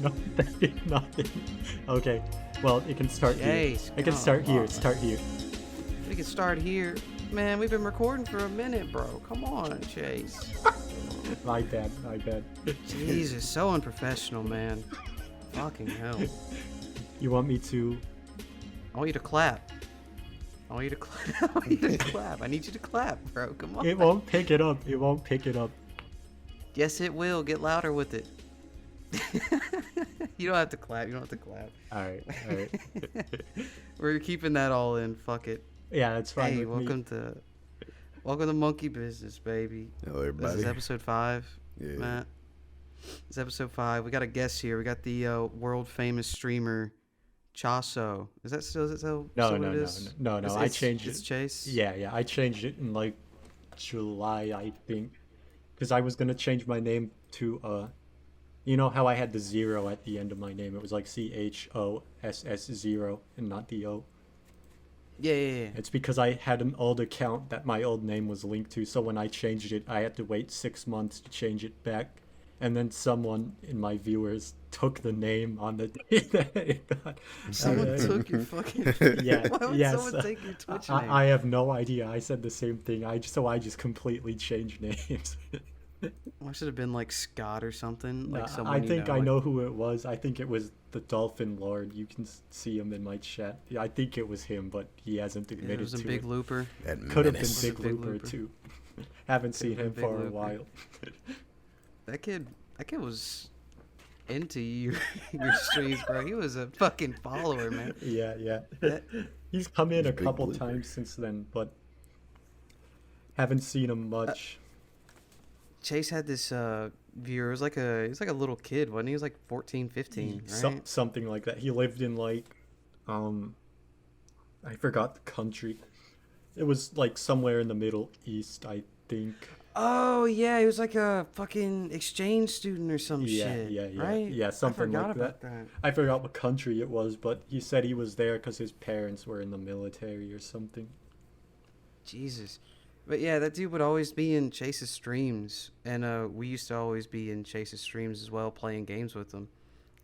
Nothing. Nothing. Okay. Well, it can start here. Chase, It can come start here. on. Start here. We can start here. Man, we've been recording for a minute, bro. Come on, Chase. My bad. My bad. Jesus, so unprofessional, man. Fucking hell. You want me to? I want you to clap. I want you to clap. I want you to clap. I need you to clap, bro. Come on. It won't pick it up. It won't pick it up. Yes, it will. Get louder with it. You don't have to clap. You don't have to clap. All right. All right. We're keeping that all in. Fuck it. Yeah, that's fine. Hey, with welcome to Monkey Business, baby. Hello, everybody. This is episode 5, Yeah. Matt. It's episode 5. We got a guest here. We got the world famous streamer Chaso. Is it still No, what no, it no, is? no, no. I changed It's it. Chase. Yeah. I changed it in like July, I think, because I was gonna change my name to you know how I had the 0 at the end of my name? It was like CHOSS0 and not the O. Yeah. It's because I had an old account that my old name was linked to, so when I changed it, I had to wait 6 months to change it back. And then someone in my viewers took the name on the day that it got. Someone took your fucking. Yeah, Why would yes. someone take your Twitch name? I have no idea. I said the same thing. I just completely changed names. Why should have been like Scott or something? Like someone I think I like... know who it was. I think it was the Dolphin Lord. You can see him in my chat. Yeah, I think it was him, but he hasn't admitted It was a to big it. looper. That Could have been menace. Big Big Looper Looper. too. Haven't seen Could've him been Big for a Looper. while. That kid was into your streams, bro. He was a fucking follower, man. Yeah. That- He's come in He's a a big couple blooper. times since then, but haven't seen him much. Chase had this viewer. He was like a little kid, wasn't he? He was like 14, 15, right? Something like that. He lived in like, I forgot the country. It was like somewhere in the Middle East, I think. Oh yeah, he was like a fucking exchange student or some shit. Yeah. Right? Yeah, something I forgot like about that. I forgot what country it was, but he said he was there because his parents were in the military or something. Jesus. But yeah, that dude would always be in Chase's streams, and we used to always be in Chase's streams as well, playing games with him.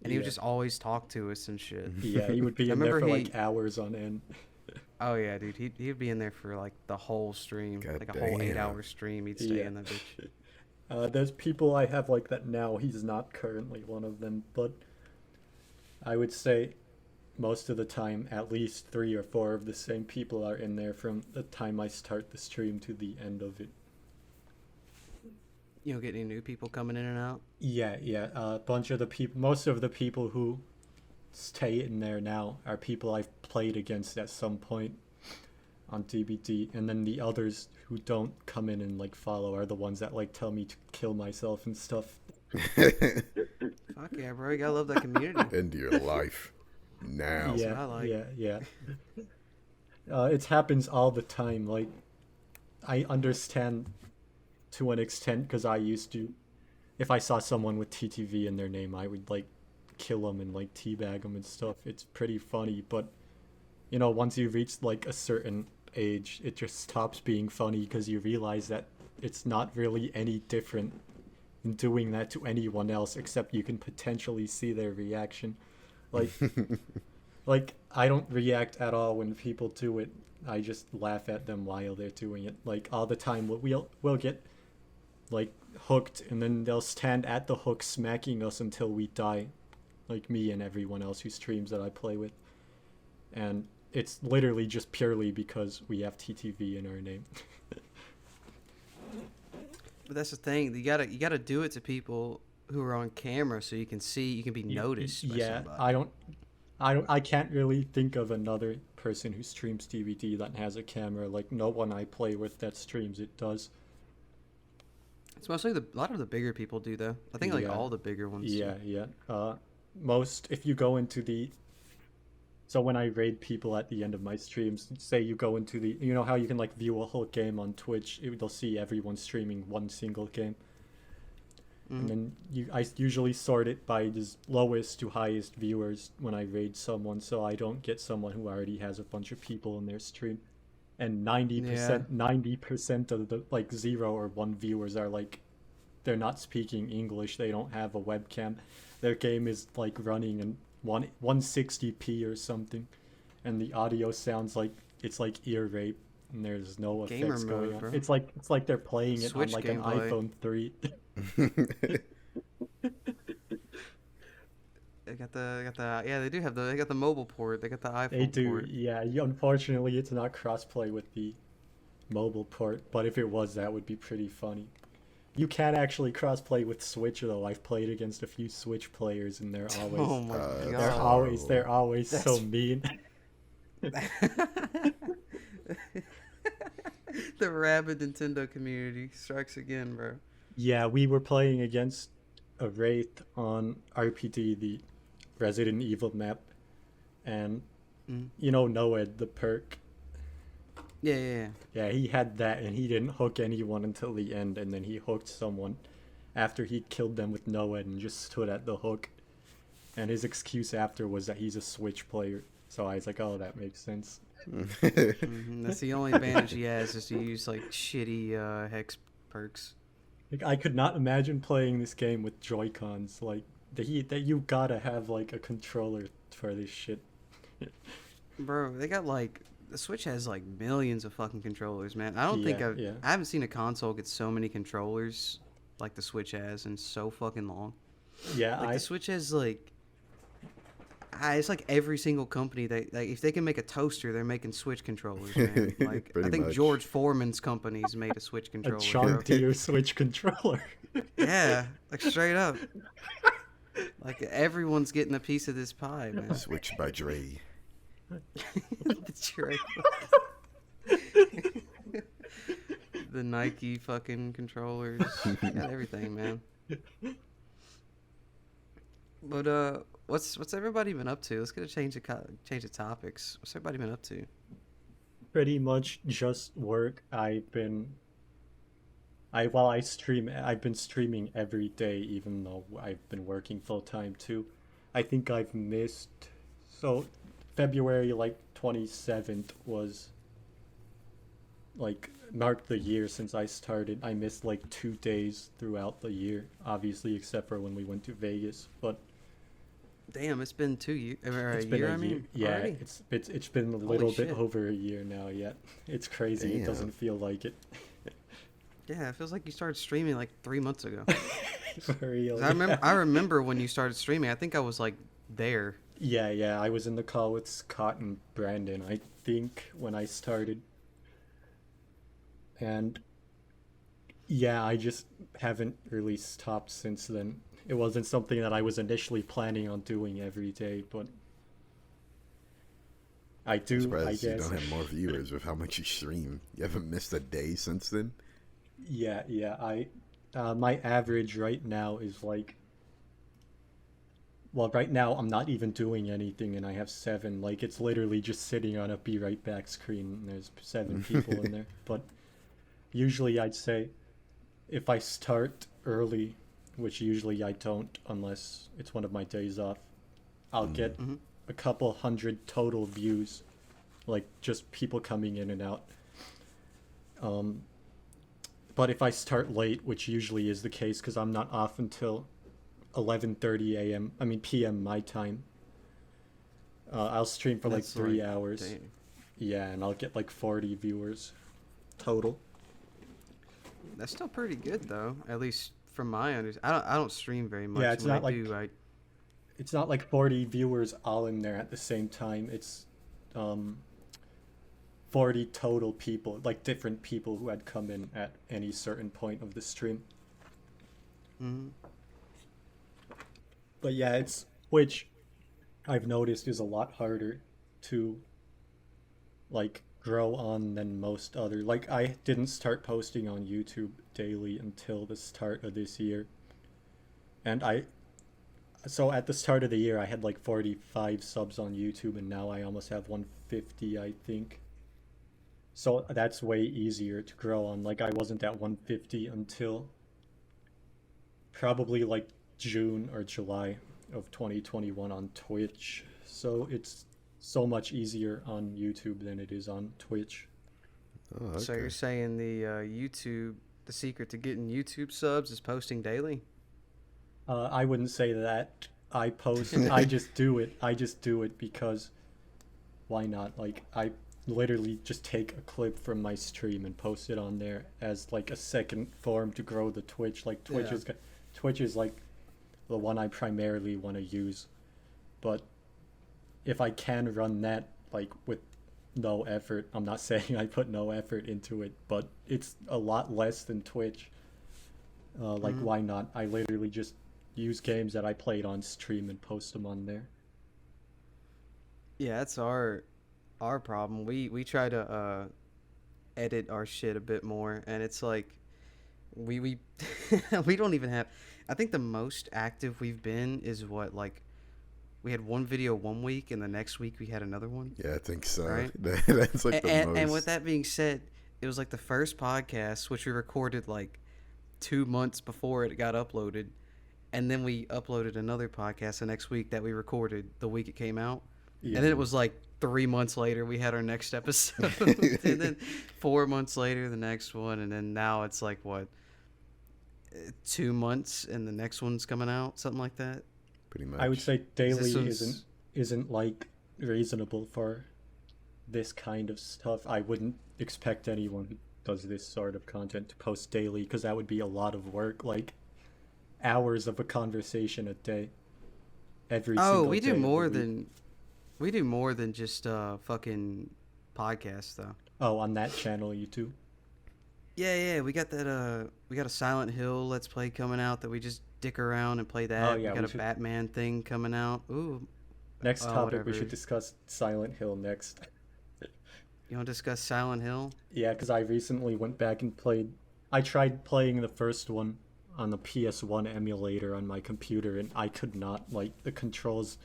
And he would Yeah. just always talk to us and shit. Yeah, he would be I in there for remember like hours on end. Oh yeah, dude, he'd be in there for like the whole stream, God like a whole damn. 8-hour stream. He'd stay Yeah. in that bitch. There's people I have like that now. He's not currently one of them, but I would say most of the time, at least 3 or 4 of the same people are in there from the time I start the stream to the end of it. You don't get any new people coming in and out. Yeah. A bunch of the people, most of the people who stay in there now are people I've played against at some point on DBD, and then the others who don't come in and like follow are the ones that like tell me to kill myself and stuff. Fuck yeah, bro, you gotta love that community. Into your life now. what Yeah, I like. yeah. It happens all the time. Like, I understand to an extent because I used to, if I saw someone with TTV in their name, I would like kill them and like teabag them and stuff. It's pretty funny, but you know, once you reach like a certain age, it just stops being funny because you realize that it's not really any different in doing that to anyone else, except you can potentially see their reaction. Like, like I don't react at all when people do it. I just laugh at them while they're doing it. Like all the time, we'll get like hooked, and then they'll stand at the hook smacking us until we die, like me and everyone else who streams that I play with. And it's literally just purely because we have TTV in our name. But that's the thing. You gotta do it to people who are on camera so you can be noticed. By Yeah, somebody. I can't really think of another person who streams DVD that has a camera. Like no one I play with that streams it does. It's mostly a lot of the bigger people do though. I think like Yeah. all the bigger ones. do. Yeah. Most, if you go into the, so when I raid people at the end of my streams, say you go into the, you know how you can like view a whole game on Twitch, they'll see everyone streaming one single game. And then I usually sort it by the lowest to highest viewers when I raid someone, so I don't get someone who already has a bunch of people in their stream. And 90% of the like 0 or 1 viewers are like, they're not speaking English, they don't have a webcam. their game is like running in 160p or something, and the audio sounds like it's like ear rape, and there's no Gamer effects going mode, on. bro. It's like they're playing it on Switch like an gameplay. iPhone 3. They do have they got the mobile port. They got the They iPhone do, port. yeah. Unfortunately, it's not crossplay with the mobile port, but if it was, that would be pretty funny. You can actually crossplay with Switch though. I've played against a few Switch players, and they're always Oh my they're god. always they're always so That's- mean. The rabid Nintendo community strikes again, bro. Yeah, we were playing against a Wraith on RPD, the Resident Evil map, and Mm. you know Noed, the perk. Yeah. Yeah, he had that, and he didn't hook anyone until the end, and then he hooked someone after he killed them with Noed and just stood at the hook. And his excuse after was that he's a Switch player. So I was like, oh, that makes sense. That's the only advantage he has is to use like shitty hex perks. Like, I could not imagine playing this game with Joy-Cons. Like, that you gotta have like a controller for this shit. Bro, they got like the Switch has like millions of fucking controllers, man. I don't think Yeah. I haven't seen a console get so many controllers like the Switch has in so fucking long. Yeah, Like the Switch has like it's like every single company that like if they can make a toaster, they're making Switch controllers, man. Like I Pretty think much. George Foreman's company's made a Switch a controller. John bro. Deere Switch controller. Yeah, like straight up. Like everyone's getting a piece of this pie, man. Switch by Dre. That's right. The Nike fucking controllers, got everything, man. But what's everybody been up to? Let's get a change of topics. What's everybody been up to? Pretty much just work. I've been streaming every day, even though I've been working full time too. I think I've missed, so February like 27th was like marked the year since I started. I missed like 2 days throughout the year, obviously except for when we went to Vegas. But Damn, it's been 2 years or it's a been year. a I year. mean, Yeah, already? it's been a little bit shit. over a year now. Yet it's crazy. It Damn. doesn't feel like it. Yeah, it feels like you started streaming like 3 months ago. For real. 'Cause I remember when you started streaming. I think I was like there. Yeah, I was in the call with Scott and Brandon, I think, when I started. And yeah, I just haven't really stopped since then. It wasn't something that I was initially planning on doing every day, but I do, I Surprised you guess. don't have more viewers with how much you stream. You haven't missed a day since then? Yeah, my average right now is like, well, right now I'm not even doing anything and I have 7. Like, it's literally just sitting on a be right back screen and there's 7 people in there. But usually I'd say if I start early, which usually I don't unless it's one of my days off, I'll get a couple hundred total views, like just people coming in and out. But if I start late, which usually is the case because I'm not off until 11:30 a.m. I mean p.m. my time. I'll stream for like That's 3 like, hours. damn. Yeah, and I'll get like 40 viewers total. That's still pretty good though. At least from my understanding. I don't stream very much. Yeah, it's and when not I like- do, It's not like 40 viewers all in there at the same time. It's 40 total people, like different people who had come in at any certain point of the stream. Mhm. But yeah, which I've noticed is a lot harder to like grow on than most other. Like, I didn't start posting on YouTube daily until the start of this year. And so at the start of the year I had like 45 subs on YouTube and now I almost have 150, I think. So that's way easier to grow on. Like, I wasn't at 150 until probably like June or July of 2021 on Twitch. So it's so much easier on YouTube than it is on Twitch. Oh, okay. So you're saying the secret to getting YouTube subs is posting daily? I wouldn't say that. I post. I just do it. I just do it because why not? Like I literally just take a clip from my stream and post it on there as like a second form to grow the Twitch. Like Twitch is like the one I primarily want to use, but if I can run that like with no effort, I'm not saying I put no effort into it, but it's a lot less than Twitch. Why not? I literally just use games that I played on stream and post them on there. Yeah, that's our problem. We try to edit our shit a bit more, and it's like we we don't even have. I think the most active we've been is what, like, we had one video one week, and the next week we had another one. Yeah, I think so. Right? That's like the most. And with that being said, it was like the first podcast, which we recorded like 2 months before it got uploaded, and then we uploaded another podcast the next week that we recorded the week it came out. Yeah. And then it was like 3 months later we had our next episode, and then 4 months later the next one, and then now it's like what, 2 months and the next one's coming out, something like that. Pretty much. I would say daily one's- isn't like reasonable for this kind of stuff. I wouldn't expect anyone who does this sort of content to post daily because that would be a lot of work, like hours of a conversation a day. Every Oh, single we day do of the more week. than we do more than just fucking podcasts though. Oh, on that channel you do. Yeah, we got that we got a Silent Hill Let's Play coming out that we just dick around and play that. Oh, yeah, we got we a should- Batman thing coming out. Ooh. Next topic, we whatever. should discuss Silent Hill next. You want to discuss Silent Hill? Yeah, because I recently went back and played. I tried playing the first one on the PS1 emulator on my computer, and I could not. Like, the controls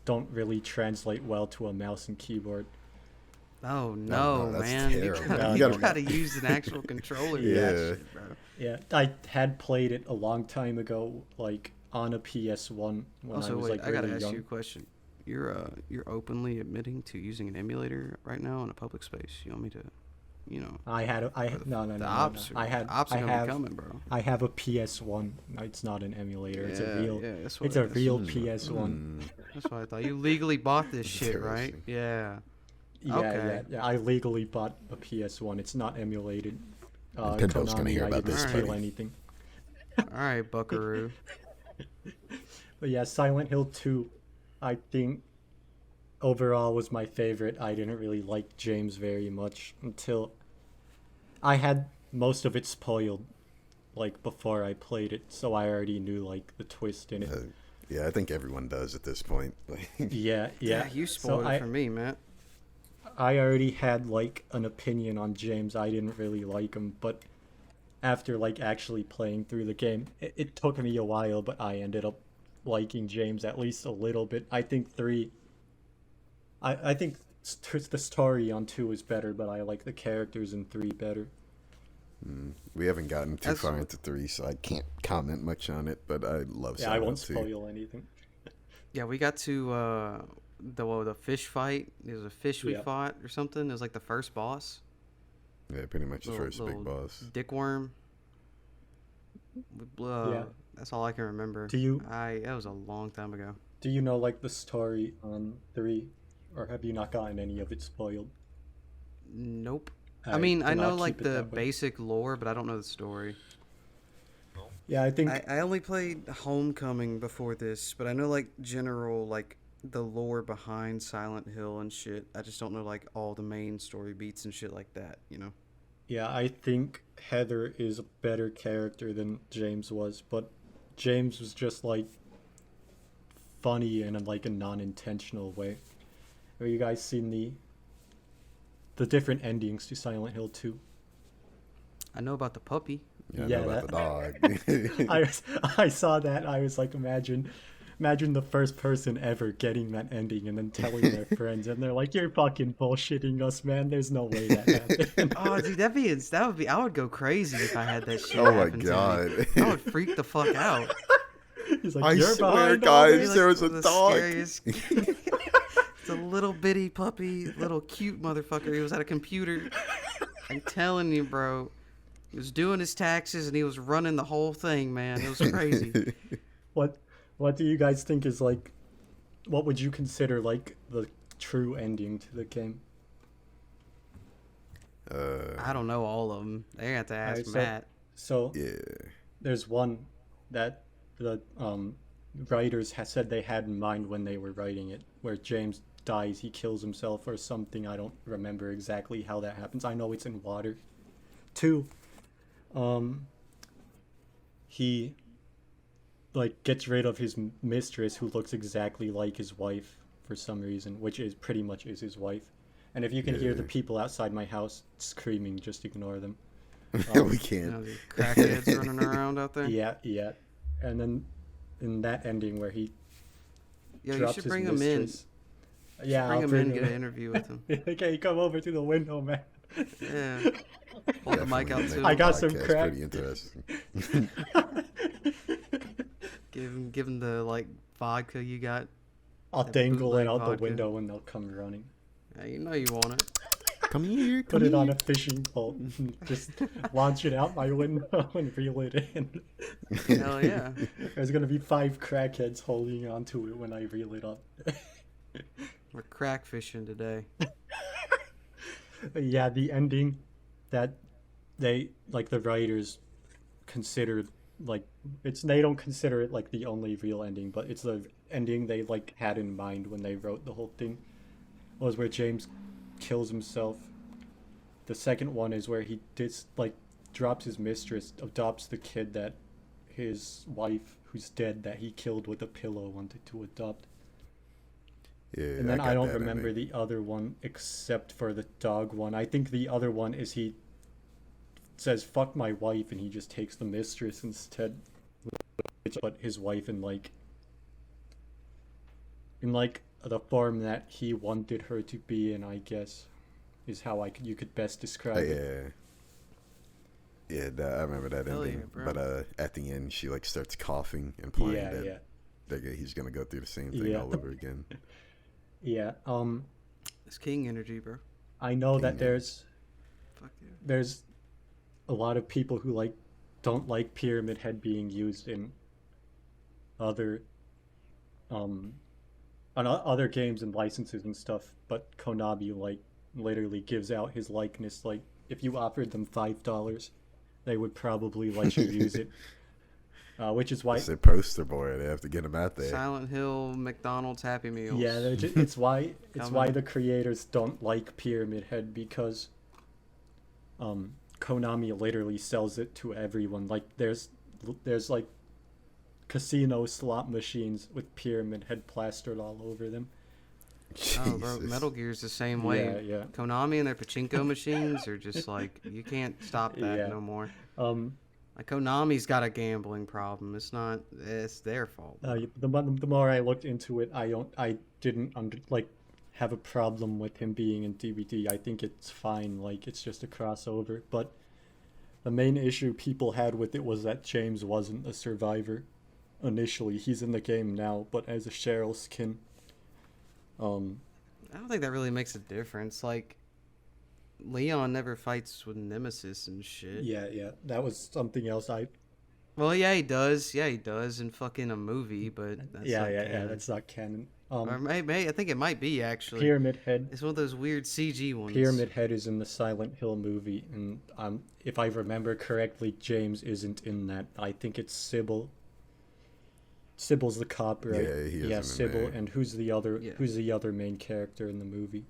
don't really translate well to a mouse and keyboard. Oh no, no, that's man! terrible. No, You no, gotta use an actual controller. For Yeah. that shit, bro. Yeah, I had played it a long time ago, like on a PS1 when I Also, was wait, like I gotta really ask young. you a question. You're openly admitting to using an emulator right now in a public space. You want me to, you know? No. Ops I had, ops are I gonna have, be coming, bro. I have a PS1. It's not an emulator. It's a real. that's It's a that's- real PS1. That's what I thought. You legally bought this shit, right? Interesting. Yeah. Yeah, Okay. yeah. I legally bought a PS1. It's not emulated. Nintendo gonna hear I about didn't this, steal buddy. anything. All right, Buckaroo. But yeah, Silent Hill 2, I think overall was my favorite. I didn't really like James very much until I had most of it spoiled, like before I played it, so I already knew like the twist in it. Yeah, I think everyone does at this point. Like, Yeah. You spoiled So it for me, Matt. I already had like an opinion on James. I didn't really like him, but after like actually playing through the game, it took me a while, but I ended up liking James at least a little bit. I think 3. I think the story on 2 is better, but I like the characters in 3 better. we haven't gotten too That's- far into 3, so I can't comment much on it. But I love. Yeah, I won't Silent Hill. spoil anything. Yeah, we got to the fish fight. There was a fish we Yeah. fought or something. It was like the first boss. Yeah, pretty much the first big boss. Dick worm. We blew, Yeah. That's all I can remember. That was a long time ago. Do you know like the story on 3, or have you not gotten any of it spoiled? Nope. I Alright, mean, I then I'll know like keep it the that way. basic lore, but I don't know the story. Yeah, I think I only played Homecoming before this, but I know like general like the lore behind Silent Hill and shit. I just don't know like all the main story beats and shit like that, you know. Yeah, I think Heather is a better character than James was, but James was just like funny in like a non-intentional way. Have you guys seen the different endings to Silent Hill 2? I know about the puppy. Yeah, I Yeah, know about the dog. I saw that. I was like, imagine the first person ever getting that ending and then telling their friends, and they're like, "You're fucking bullshitting us, man. There's no way that happened." Oh, dude, that would be. I would go crazy if I had that shit. Oh my happen to me. God. I would freak the fuck out. He's like, I "You're swear, behind all guys, this?" there was a the dog. Scariest... It's a little bitty puppy, little cute motherfucker. He was at a computer. I'm telling you, bro. He was doing his taxes and he was running the whole thing, man. It was crazy. What what do you guys think is like? What would you consider like the true ending to the game? I don't know all of them. They have to ask Alright, Matt. so Yeah. there's one that the writers said they had in mind when they were writing it, where James dies, he kills himself or something. I don't remember exactly how that happens. I know it's in water. Two, he like gets rid of his mistress, who looks exactly like his wife for some reason, which is pretty much is his wife. And if you can hear the Yeah. people outside my house screaming, just ignore them. we You can't. know, the crackheads running around out there. Yeah, yeah. And then in that ending where he Yo, you drops should his bring him in. mistress. Yeah, Bring I'll him bring in, him get an interview with him. Okay, come over to the window, man. Yeah. Hold the mic out Definitely to make him. I got the some podcast crack. Pretty interesting. Give him the like vodka you got. I'll That dangle it bootleg out the vodka. window and they'll come running. Yeah, you know you want it. Come here. Put Come it here. on a fishing pole. Just launch it out my window and reel it in. Hell yeah. There's gonna be 5 crackheads holding onto it when I reel it up. We're crack fishing today. Yeah, the ending that they like the writers considered like they don't consider it like the only real ending, but it's the ending they like had in mind when they wrote the whole thing, was where James kills himself. The second one is where he drops his mistress, adopts the kid that his wife, who's dead, that he killed with a pillow, wanted to adopt. Yeah. And then got I don't that remember ending. the other one except for the dog one. I think the other one is he says fuck my wife and he just takes the mistress instead. But his wife in like the form that he wanted her to be in, I guess, is how you could best describe it. Yeah. Yeah, I remember that Hell ending. yeah, bro. But at the end, she like starts coughing, implying Yeah, that yeah. he's gonna go through the same thing Yeah. all over again. Yeah. It's king energy, bro. I know that King Fuck yeah. there's a lot of people who don't like Pyramid Head being used in other on other games and licenses and stuff, but Konami literally gives out his likeness. Like if you offered them $5, they would probably let you use it. Which is why It's their poster boy. They have to get him out there. Silent Hill, McDonald's, Happy Meals. yeah, it's why Coming. the creators don't like Pyramid Head, because Konami literally sells it to everyone. Like there's like casino slot machines with Pyramid Head plastered all over them. Oh, bro, Jesus. Metal Gear's the same way. Yeah, yeah. Konami and their pachinko machines are just like, you can't stop that Yeah. no more. Um, Like Konami's got a gambling problem. It's their fault. the more I looked into it, I didn't have a problem with him being in DVD. I think it's fine. Like it's just a crossover. But the main issue people had with it was that James wasn't a survivor initially. He's in the game now, but as a Cheryl skin. I don't think that really makes a difference. Like, Leon never fights with Nemesis and shit. Yeah, that was something else. Well, yeah, he does. Yeah, he does in fucking a movie, but that's not canon. That's not canon. Or maybe I think it might be actually. Pyramid Head. It's one of those weird CG ones. Pyramid Head is in the Silent Hill movie, and if I remember correctly, James isn't in that. I think it's Sybil. Sybil's the cop, right? Yeah, he isn't Yeah, in Sybil. there. And who's the other? Yeah. Who's the other main character in the movie?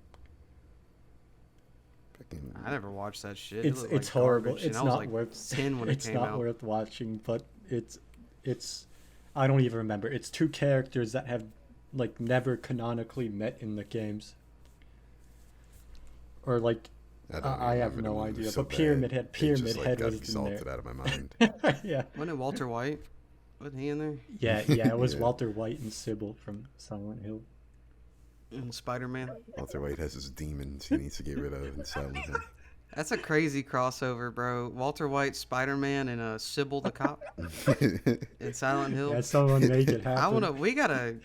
Fucking- I never watched that shit. It's It looked like it's horrible. garbage, and It's I was not like worth. 10 when It's it came not out. worth watching, but it's. I don't even remember. It's 2 characters that have never canonically met in the games. Or don't I have remember the no movie. It idea. was so But Pyramid bad. Head, It Pyramid just, Head got was in salted there. out of my mind. Yeah. Wasn't it Walter White? Wasn't he in there? Yeah, it was Yeah. Walter White and Sybil from Silent Hill. In Spider-Man. Walter White has his demons he needs to get rid of in Silent Hill. That's a crazy crossover, bro. Walter White, Spider-Man, and Sybil the cop in Silent Hill. Yeah, someone make it happen. We gotta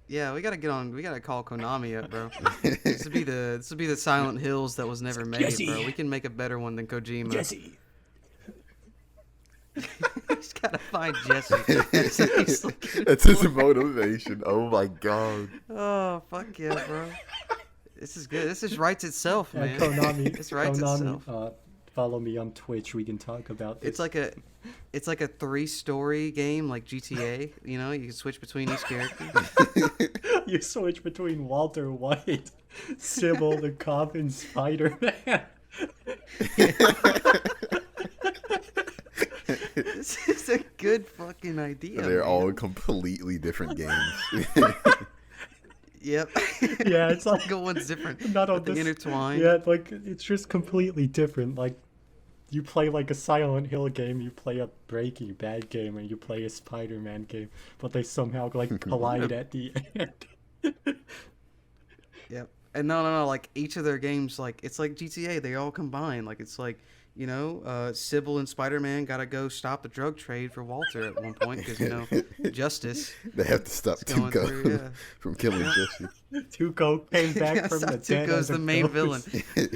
get on. We gotta call Konami up, bro. This would be the Silent Hills that was never made, Jesse. bro. We can make a better one than Kojima. Jesse. He's gotta find Jesse. He's looking That's his for. motivation. Oh my god. Oh fuck yeah, bro. This is good. This just writes itself, Yeah, man. Konami. This writes Konami. itself. Follow me on Twitch. We can talk about this. It's like a 3-story game like GTA. You know, you can switch between each character. You switch between Walter White, Sybil the cop, and Spider-Man. This is a good fucking idea. They're man. all completely different games. Yep. Yeah, it's like Single one's different. not on But they this. intertwine. Yeah, like it's just completely different. Like you play like a Silent Hill game, you play a Breaking Bad game, and you play a Spider-Man game, but they somehow like collide at the end. Yep. And no. Like each of their games, like it's like GTA. They all combine. Like it's like Sybil and Spider-Man gotta go stop the drug trade for Walter at one point because justice. They have to stop It's going Tuco through, yeah. from killing Jesse. Tuco came back from the dead. Tuco's as a the main villain. ghost.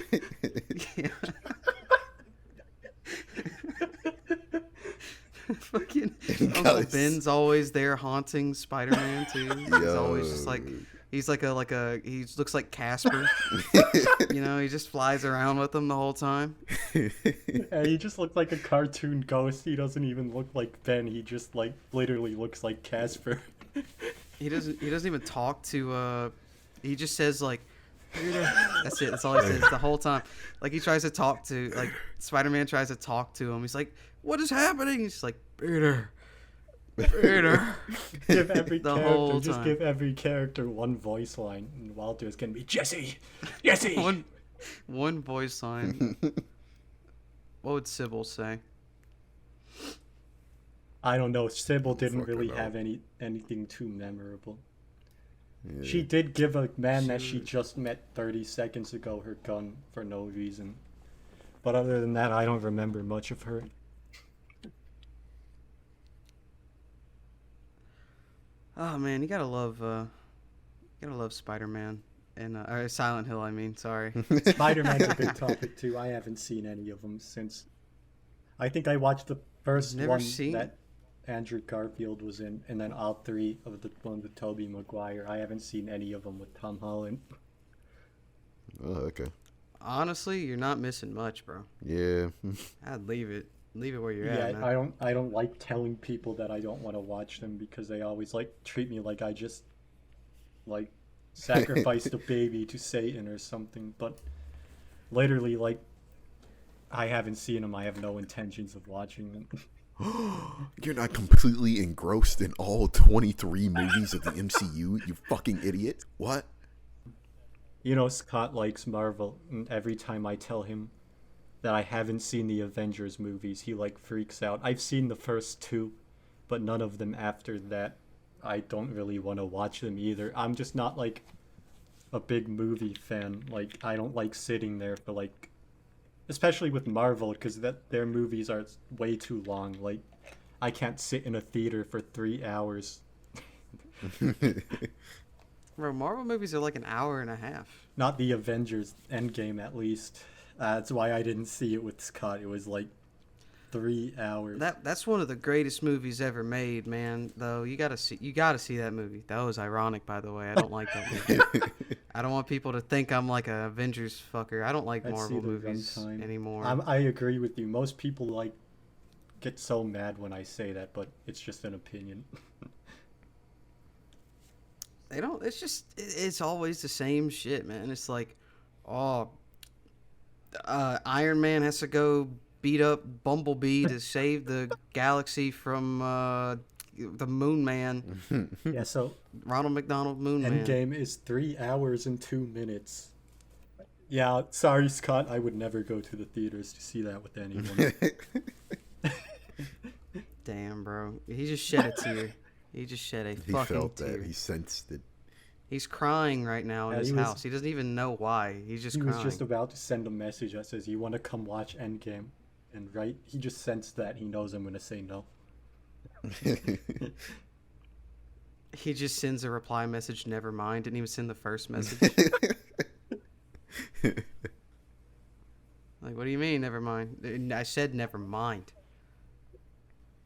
Yeah. Fucking Uncle Guys. Ben's always there haunting Spider-Man too. He's always just like Yo. he's like he looks like Casper. He just flies around with them the whole time. Yeah, he just looks like a cartoon ghost. He doesn't even look like Ben. He just like literally looks like Casper. He doesn't even talk to he just says like that's it. That's all he says the whole time. Like he tries to talk to like Spider-Man tries to talk to him. He's like, "What is happening?" He's just like, "Peter." Give every The character, whole just time. give every character one voice line, and Walter's gonna be Jesse, Jesse. One voice line. What would Sybil say? I don't know. Sybil didn't Fucking really hell. have anything too memorable. Yeah. She did give a man that she just met 30 seconds ago her gun for no reason. But other than that, I don't remember much of her. Oh man, you gotta love Spider-Man and or Silent Hill. I mean, sorry. Spider-Man's a good topic too. I haven't seen any of them since. I think I watched the first Never one seen? that Andrew Garfield was in, and then all three of the one with Tobey Maguire. I haven't seen any of them with Tom Holland. Oh, okay. Honestly, you're not missing much, bro. Yeah. I'd leave it where you're Yeah, at, man. I don't like telling people that I don't want to watch them because they always like treat me like I just like sacrificed a baby to Satan or something. But literally, like, I haven't seen them. I have no intentions of watching them. You're not completely engrossed in all 23 movies of the MCU, you fucking idiot. What? You know, Scott likes Marvel, and every time I tell him that I haven't seen the Avengers movies, he like freaks out. I've seen the first two, but none of them after that. I don't really want to watch them either. I'm just not like a big movie fan. Like, I don't like sitting there for like, especially with Marvel, because their movies are way too long. Like, I can't sit in a theater for 3 hours. Bro, Marvel movies are like an hour and a half. Not the Avengers Endgame, at least. That's why I didn't see it with Scott. It was like 3 hours. That's one of the greatest movies ever made, man. Though you gotta see that movie. That was ironic, by the way. I don't like that movie. I don't want people to think I'm like a Avengers fucker. I don't like Let's see Marvel the movies runtime. anymore. I agree with you. Most people like get so mad when I say that, but it's just an opinion. They don't. It's always the same shit, man. It's like, oh, Iron Man has to go beat up Bumblebee to save the galaxy from the Moon Man. Yeah, so Ronald McDonald Moon Man. Endgame is 3 hours and 2 minutes. Yeah, sorry, Scott. I would never go to the theaters to see that with anyone. Damn, bro. He just shed a tear. He just shed a He fucking felt tear. that. He sensed it. He's crying right now in Yeah, his he was- house. He doesn't even know why. He's just He crying. was just about to send a message that says, "You want to come watch Endgame?" And right, he just sensed that. He knows I'm gonna say no. He just sends a reply message, never mind. Didn't even send the first message. Like, what do you mean, never mind? I said never mind.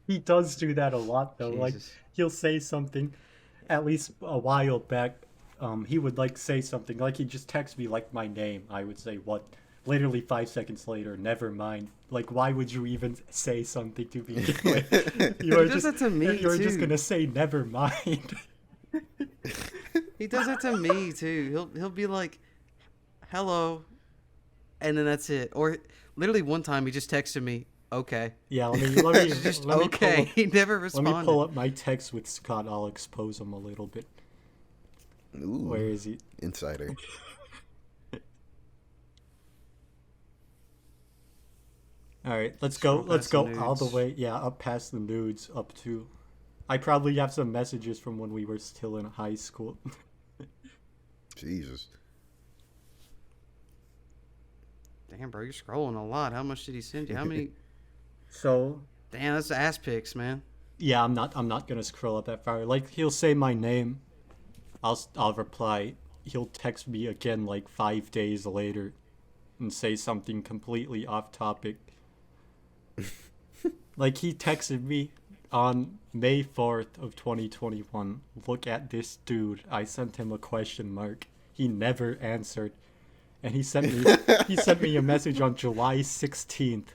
He does do that a lot though. Like Jesus. he'll say something, at least a while back, he would like say something like he'd just text me like my name. I would say what? Literally 5 seconds later, never mind. Like why would you even say something to begin with? You He are does just that to me, you're just too. gonna say never mind. He does that to me too. He'll be like, "Hello," and then that's it. Or literally one time he just texted me, "Okay." Yeah, let me Just let me okay. pull up, He never let responded. me pull up my text with Scott. I'll expose him a little bit. Ooh, Where is he? insider. All right, let's Scroll go. Let's past the go all the nudes. way. Yeah, up past the nudes, up to. I probably have some messages from when we were still in high school. Jesus. Damn, bro, you're scrolling a lot. How much did he send you? How many? So Damn, that's ass pics, man. yeah, I'm not gonna scroll up that far. Like he'll say my name, I'll reply. He'll text me again like 5 days later, and say something completely off topic. Like he texted me on May 4th of 2021. Look at this dude. I sent him a question mark. He never answered. And he sent me a message on July 16th.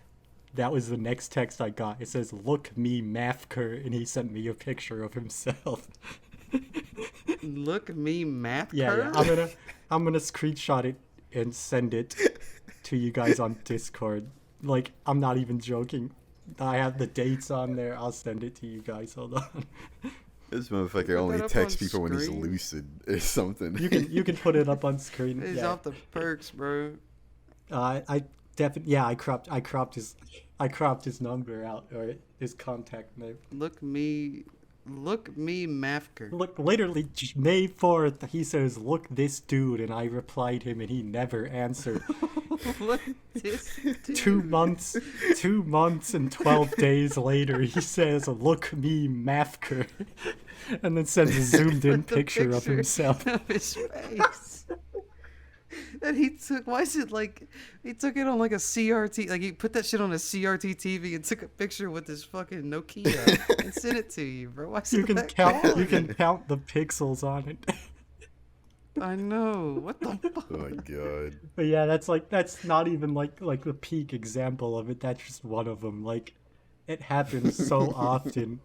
That was the next text I got. It says, "Look me Mafker," and he sent me a picture of himself. Look me map Yeah, curve. I'm gonna screenshot it and send it to you guys on Discord. Like, I'm not even joking. I have the dates on there. I'll send it to you guys. Hold on. This motherfucker Put only that up texts on people when he's screen. lucid or something. You can put it up on screen. He's Yeah. off the perks, bro. I definitely yeah. I cropped his number out, or his contact name. Look me Mafker. Look, literally May 4th. He says, "Look this dude," and I replied him, and he never answered. Look this dude. 2 months and 12 days later, he says, "Look me Mafker," and then sends a zoomed in With the picture of himself. of his face. And he took. Why is it like he took it on like a CRT? Like he put that shit on a CRT TV and took a picture with his fucking Nokia and sent it to you, bro. Why is You it can that count quality? the pixels on it. I know. What the fuck? Oh my god. But yeah, that's not even like the peak example of it. That's just one of them. Like, it happens so often.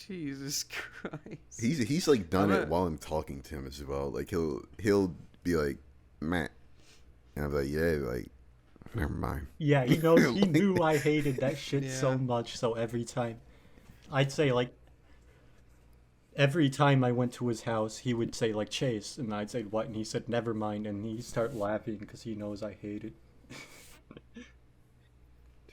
Jesus Christ. He's like done I it bet- while I'm talking to him as well. Like he'll be like, Matt, and I'm like, yeah, like, never mind. Yeah, he knows. He knew I hated that shit so Yeah. much. So every time, I'd say like, every time I went to his house, he would say like Chase, and I'd say what, and he said never mind, and he'd start laughing because he knows I hate it.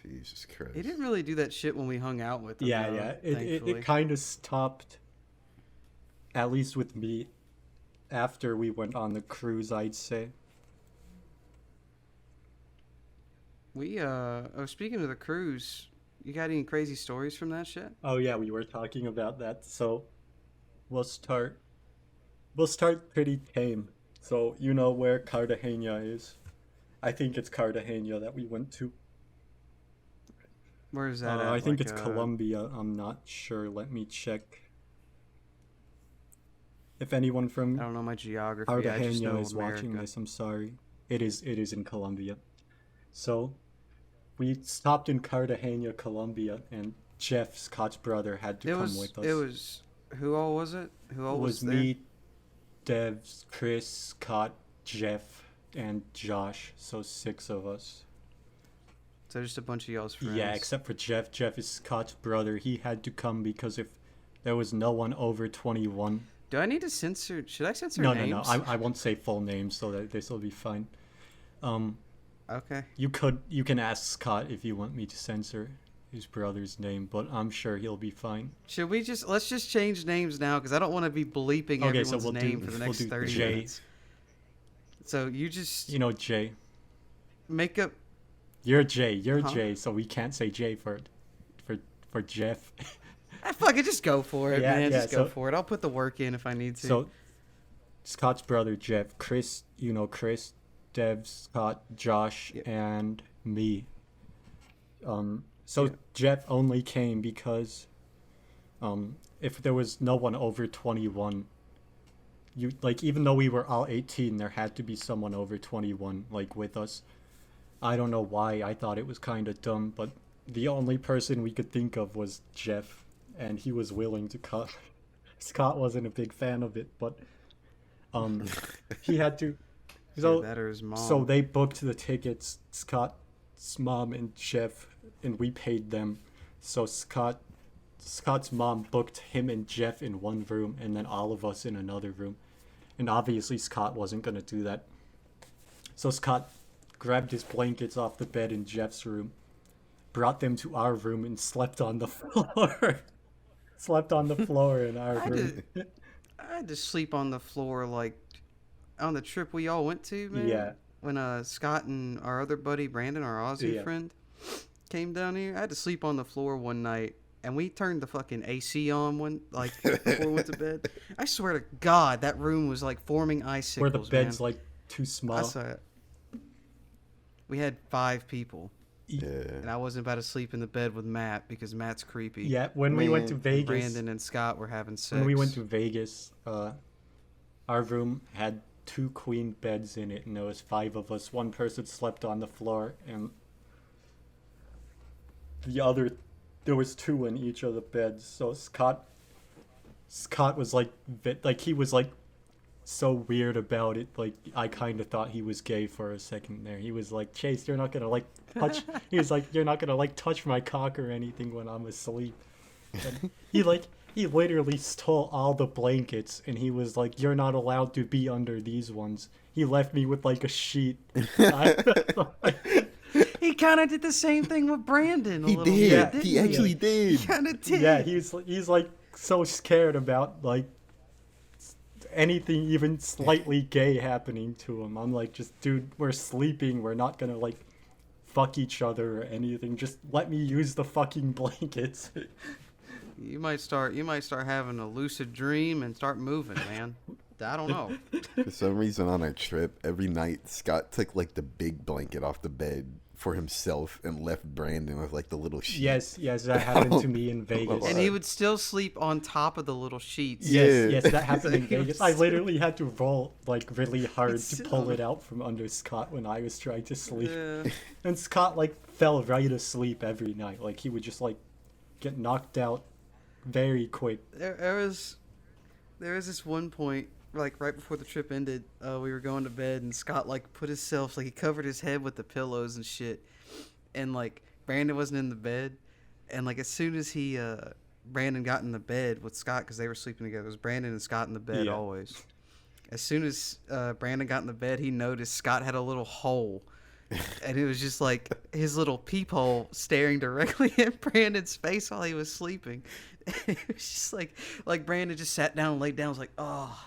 Jesus Christ. He didn't really do that shit when we hung out with him. Yeah, though, yeah. thankfully. It kind of stopped, at least with me, after we went on the cruise, I'd say. We oh, speaking of the cruise, you got any crazy stories from that shit? Oh yeah, we were talking about that. So we'll start we'll start pretty tame. So you know where Cartagena is. I think it's Cartagena that we went to. Where is that at? I think Like, it's Colombia. I'm not sure. Let me check. If anyone I from don't know my geography. I just Cartagena know is watching America. this, I'm sorry. It is in Colombia. So we stopped in Cartagena, Colombia, and Jeff, Scott's brother, had to It come was. with us. It was. Who all was it? Who all It was was there? me, Devs, Chris, Scott, Jeff, and Josh. So 6 of us. So just a bunch of y'all's friends. Yeah, except for Jeff. Jeff is Scott's brother. He had to come because if there was no one over 21. Do I need to censor? Should I censor No, names? no, no. I won't say full names, so that this will be fine. Okay. You can ask Scott if you want me to censor his brother's name, but I'm sure he'll be fine. Should we just let's just change names now because I don't want to be bleeping Okay, so everyone's name for the next 30 Jay. minutes. So you just You know Jay. make up. You're Jay. You're Huh? Jay, so we can't say Jay for Jeff. Fuck it, just go for it, Yeah, man. yeah, Just go so- for it. I'll put the work in if I need to. So Scott's brother Jeff, Chris, you know Chris, Dev, Scott, Josh, Yep. and me. So Yeah. Jeff only came because if there was no one over 21, you like even though we were all 18, there had to be someone over 21 like with us. I don't know why. I thought it was kind of dumb, but the only person we could think of was Jeff, and he was willing to come. Scott wasn't a big fan of it, but um he had to. Either So that or his mom. so they booked the tickets, Scott's mom and Jeff, and we paid them. So Scott's mom booked him and Jeff in one room and then all of us in another room. And obviously Scott wasn't going to do that. So Scott grabbed his blankets off the bed in Jeff's room, brought them to our room and slept on the floor. Slept on the floor in our I room. I had to sleep on the floor like on the trip we all went to, man. Yeah. When Scott and our other buddy Brandon, our Aussie Yeah. friend, came down here, I had to sleep on the floor one night, and we turned the fucking AC on before we went to bed. I swear to God, that room was like forming icicles. Where the bed's man. like too I small. saw it. We had 5 people, Yeah. and I wasn't about to sleep in the bed with Matt because Matt's creepy. Yeah, when we went to Man, Vegas, Brandon and Scott were having sex. when we went to Vegas, our room had 2 queen beds in it, and there was 5 of us. One person slept on the floor, and there was 2 in each of the beds. So Scott was like he was like so weird about it. Like I kind of thought he was gay for a second there. He was like, Chase, you're not gonna like touch. He was like, you're not gonna like touch my cock or anything when I'm asleep. And he literally stole all the blankets, and he was like, you're not allowed to be under these ones. He left me with like a sheet. He kind of did the same thing with Brandon. He little did. bit, didn't He actually did. He kind of did. Yeah, he's like so scared about like anything even slightly gay happening to him. I'm like, just dude, we're sleeping. We're not gonna like fuck each other or anything. Just let me use the fucking blankets. You might start having a lucid dream and start moving, man. I don't know. For some reason on our trip, every night Scott took like the big blanket off the bed for himself and left Brandon with like the little sheet. Yes, that happened to me in Vegas. And he would still sleep on top of the little sheets. Yeah. Yes, that happened in He was Vegas. I still- literally had to roll like really hard It's to pull still- it out from under Scott when I was trying to sleep. Yeah. And Scott like fell right asleep every night. Like he would just like get knocked out very quick. There was this one point, like right before the trip ended, we were going to bed, and Scott like put himself, like he covered his head with the pillows and shit, and like Brandon wasn't in the bed, and like as soon as Brandon got in the bed with Scott, because they were sleeping together, it was Brandon and Scott in the bed Yeah. always. As soon as Brandon got in the bed, he noticed Scott had a little hole. And it was just like his little peephole staring directly at Brandon's face while he was sleeping. It was just like Brandon just sat down and laid down. Was like, oh.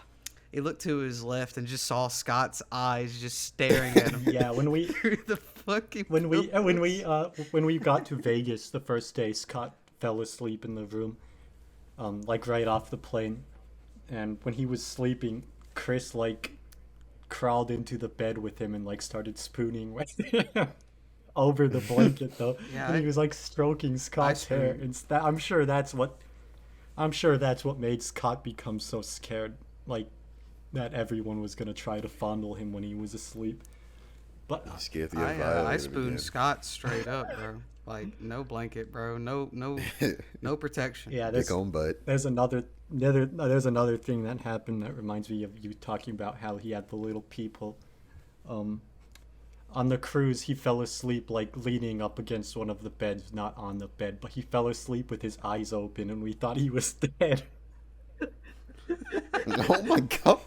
He looked to his left and just saw Scott's eyes just staring at him. Yeah, when we through the fucking when we pillows. when we got to Vegas the first day, Scott fell asleep in the room, like right off the plane, and when he was sleeping, Chris like crawled into the bed with him and like started spooning with him over the blanket though. Yeah, And he I- was like stroking Scott's hair, spooned. and I'm sure that's what made Scott become so scared, like that everyone was gonna try to fondle him when he was asleep. But Scared to get I violated spooned again. Scott straight up, bro. Like no blanket, bro. No protection. yeah, Dick on butt. there's another thing that happened that reminds me of you talking about how he had the little peephole. On the cruise, he fell asleep like leaning up against one of the beds, not on the bed, but he fell asleep with his eyes open, and we thought he was dead. Oh my god.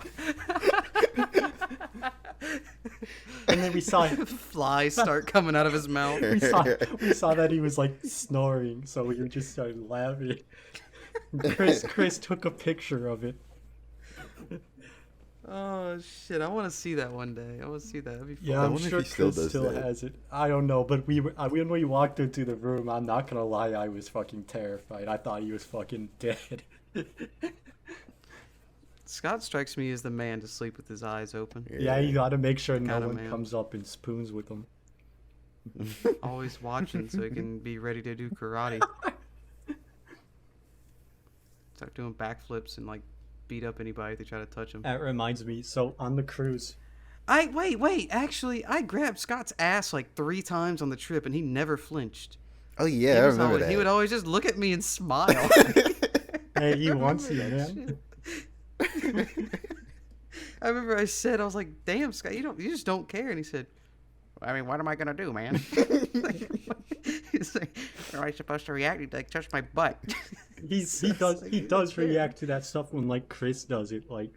And then we saw Flies start coming out of his mouth. we saw that he was like snoring, so we just started laughing. Chris took a picture of it. Oh shit! I want to see that one day. I want to see that. That'd be fun. Yeah, I I'm wonder if sure he still Chris does still that. has it. I don't know, but when we walked into the room, I'm not gonna lie, I was fucking terrified. I thought he was fucking dead. Scott strikes me as the man to sleep with his eyes open. Yeah, you gotta make sure no Kinda, one man. comes up and spoons with him. Always watching so he can be ready to do karate. Start doing backflips and like beat up anybody if they try to touch him. That reminds me. So on the cruise, Wait. Actually, I grabbed Scott's ass like 3 times on the trip, and he never flinched. Oh yeah, I remember that. He would always just look at me and smile. hey, he wants you, man. I remember I said, I was like, "Damn, Scott, you just don't care." And he said, "I mean, what am I gonna do, man?" He's like, "How am I supposed to react? He'd like touch my butt." He does react to that stuff when like Chris does it. Like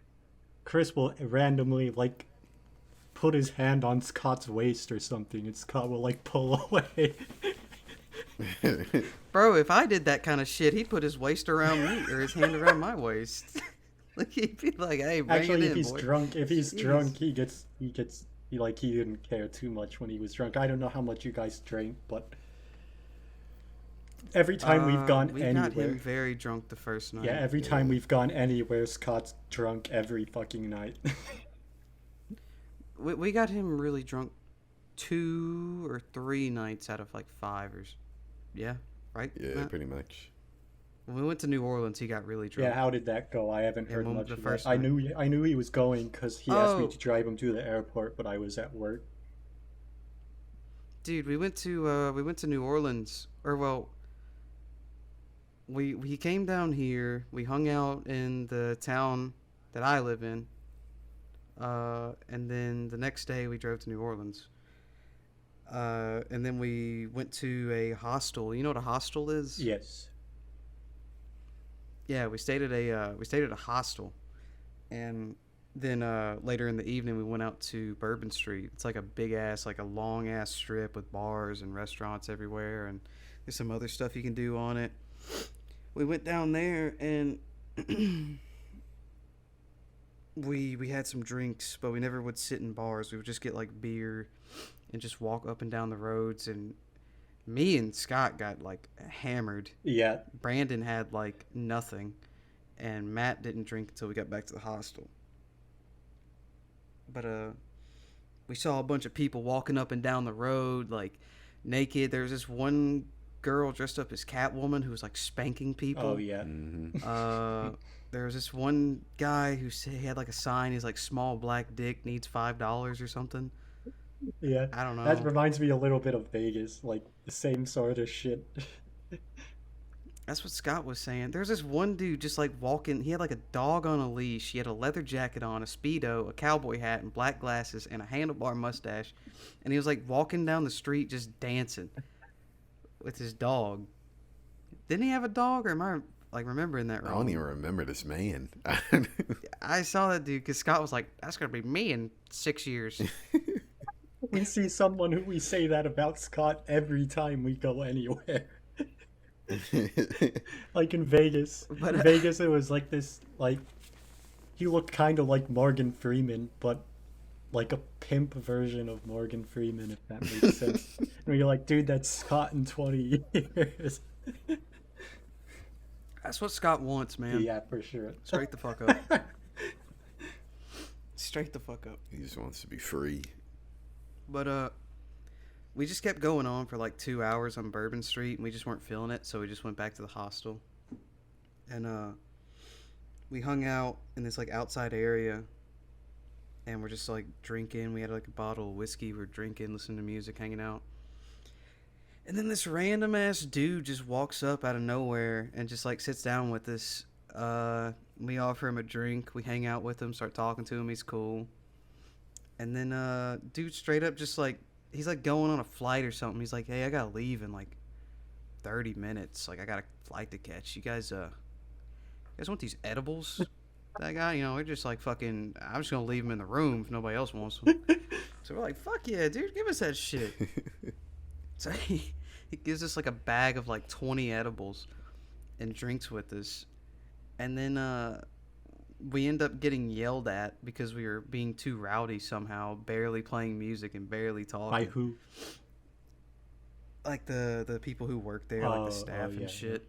Chris will randomly like put his hand on Scott's waist or something, and Scott will like pull away. Bro, if I did that kind of shit, he'd put his waist around me or his hand around my waist. Like he'd be like, "Hey, bring Actually, it if in, he's boy." drunk, Jeez. he didn't care too much when he was drunk. I don't know how much you guys drank, but every time we've gone we anywhere, got him very drunk the first night. yeah, every time we've gone anywhere, Scott's drunk every fucking night. We got him really drunk 2 or 3 nights out of like 5 yeah, right? Yeah, Matt? pretty much. When we went to New Orleans, he got really drunk. Yeah, how did that go? I haven't Yeah, heard when much the of first that. night. I knew he was going because he asked me Oh. to drive him to the airport, but I was at work. Dude, we went to New Orleans, or well, we came down here. We hung out in the town that I live in, and then the next day we drove to New Orleans. And then we went to a hostel. You know what a hostel is? Yes. Yeah, we stayed at a hostel, and then later in the evening we went out to Bourbon Street. It's like a big ass, like a long ass strip with bars and restaurants everywhere, and there's some other stuff you can do on it. We went down there and we had some drinks, but we never would sit in bars. We would just get like beer and just walk up and down the roads. And me and Scott got like hammered. Yeah. Brandon had like nothing, and Matt didn't drink until we got back to the hostel. But we saw a bunch of people walking up and down the road like naked. There was this one girl dressed up as Catwoman who was like spanking people. Oh yeah. Mm-hmm. There was this one guy who said he had like a sign. He's like, "Small black dick needs $5" or something. Yeah. I don't know. That reminds me a little bit of Vegas, like the same sort of shit. That's what Scott was saying. There's this one dude just like walking. He had like a dog on a leash. He had a leather jacket on, a Speedo, a cowboy hat, and black glasses, and a handlebar mustache. And he was like walking down the street just dancing with his dog. Didn't he have a dog, or am I like remembering that I wrong? don't even remember this man. I saw that dude because Scott was like, "That's gonna be me in 6 years." We see someone who we say that about Scott every time we go anywhere. Like in Vegas. But, In Vegas, it was like this, like, he looked kind of like Morgan Freeman, but like a pimp version of Morgan Freeman, if that makes sense. And you're like, dude, that's Scott in 20 years. That's what Scott wants, man. Yeah, for sure. Straight the fuck up. Straight the fuck up. He just wants to be free. But we just kept going on for like 2 hours on Bourbon Street, and we just weren't feeling it, so we just went back to the hostel. And we hung out in this like outside area, and we're just like drinking. We had like a bottle of whiskey. We're drinking, listening to music, hanging out. And then this random ass dude just walks up out of nowhere and just like sits down with us. We offer him a drink. We hang out with him, start talking to him. He's cool. And then dude straight up just like, he's like going on a flight or something. He's like, "Hey, I gotta leave in like 30 minutes. Like I got a flight to catch. You guys want these edibles that I got? You know, we're just like fucking, I'm just gonna leave them in the room if nobody else wants them." So we're like, "Fuck yeah, dude, give us that shit." So he gives us like a bag of like 20 edibles and drinks with us. And then we end up getting yelled at because we were being too rowdy somehow, barely playing music and barely talking. By who? Like the people who work there, like the staff yeah, and shit.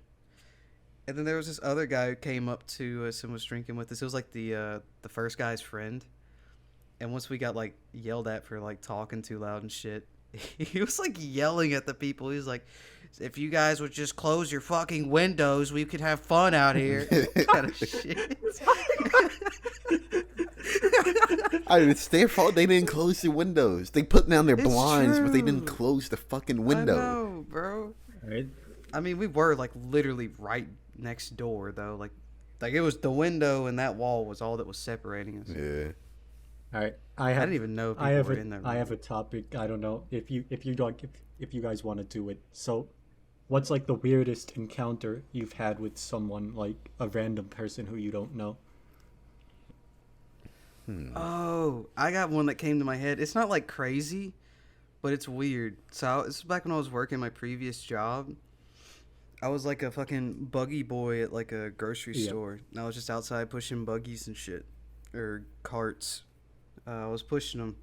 And then there was this other guy who came up to us and was drinking with us. It was like the first guy's friend. And once we got like yelled at for like talking too loud and shit, he was like yelling at the people. He was like, "If you guys would just close your fucking windows, we could have fun out here." Kind of shit. I mean, it's their fault they didn't close the windows. They put down their It's blinds, but they didn't true. close the fucking I window. know, bro. Right? I mean, we were like literally right next door, though. Like it was the window and that wall was all that was separating us. Yeah. All right. I didn't even know people I have were in there. I have a topic. I don't know if you like if you guys want to do it. So, what's like the weirdest encounter you've had with someone, like a random person who you don't know? Oh, I got one that came to my head. It's not like crazy, but it's weird. So this is back when I was working my previous job. I was like a fucking buggy boy at like a grocery Yeah. store. And I was just outside pushing buggies and shit, or carts. I was pushing them,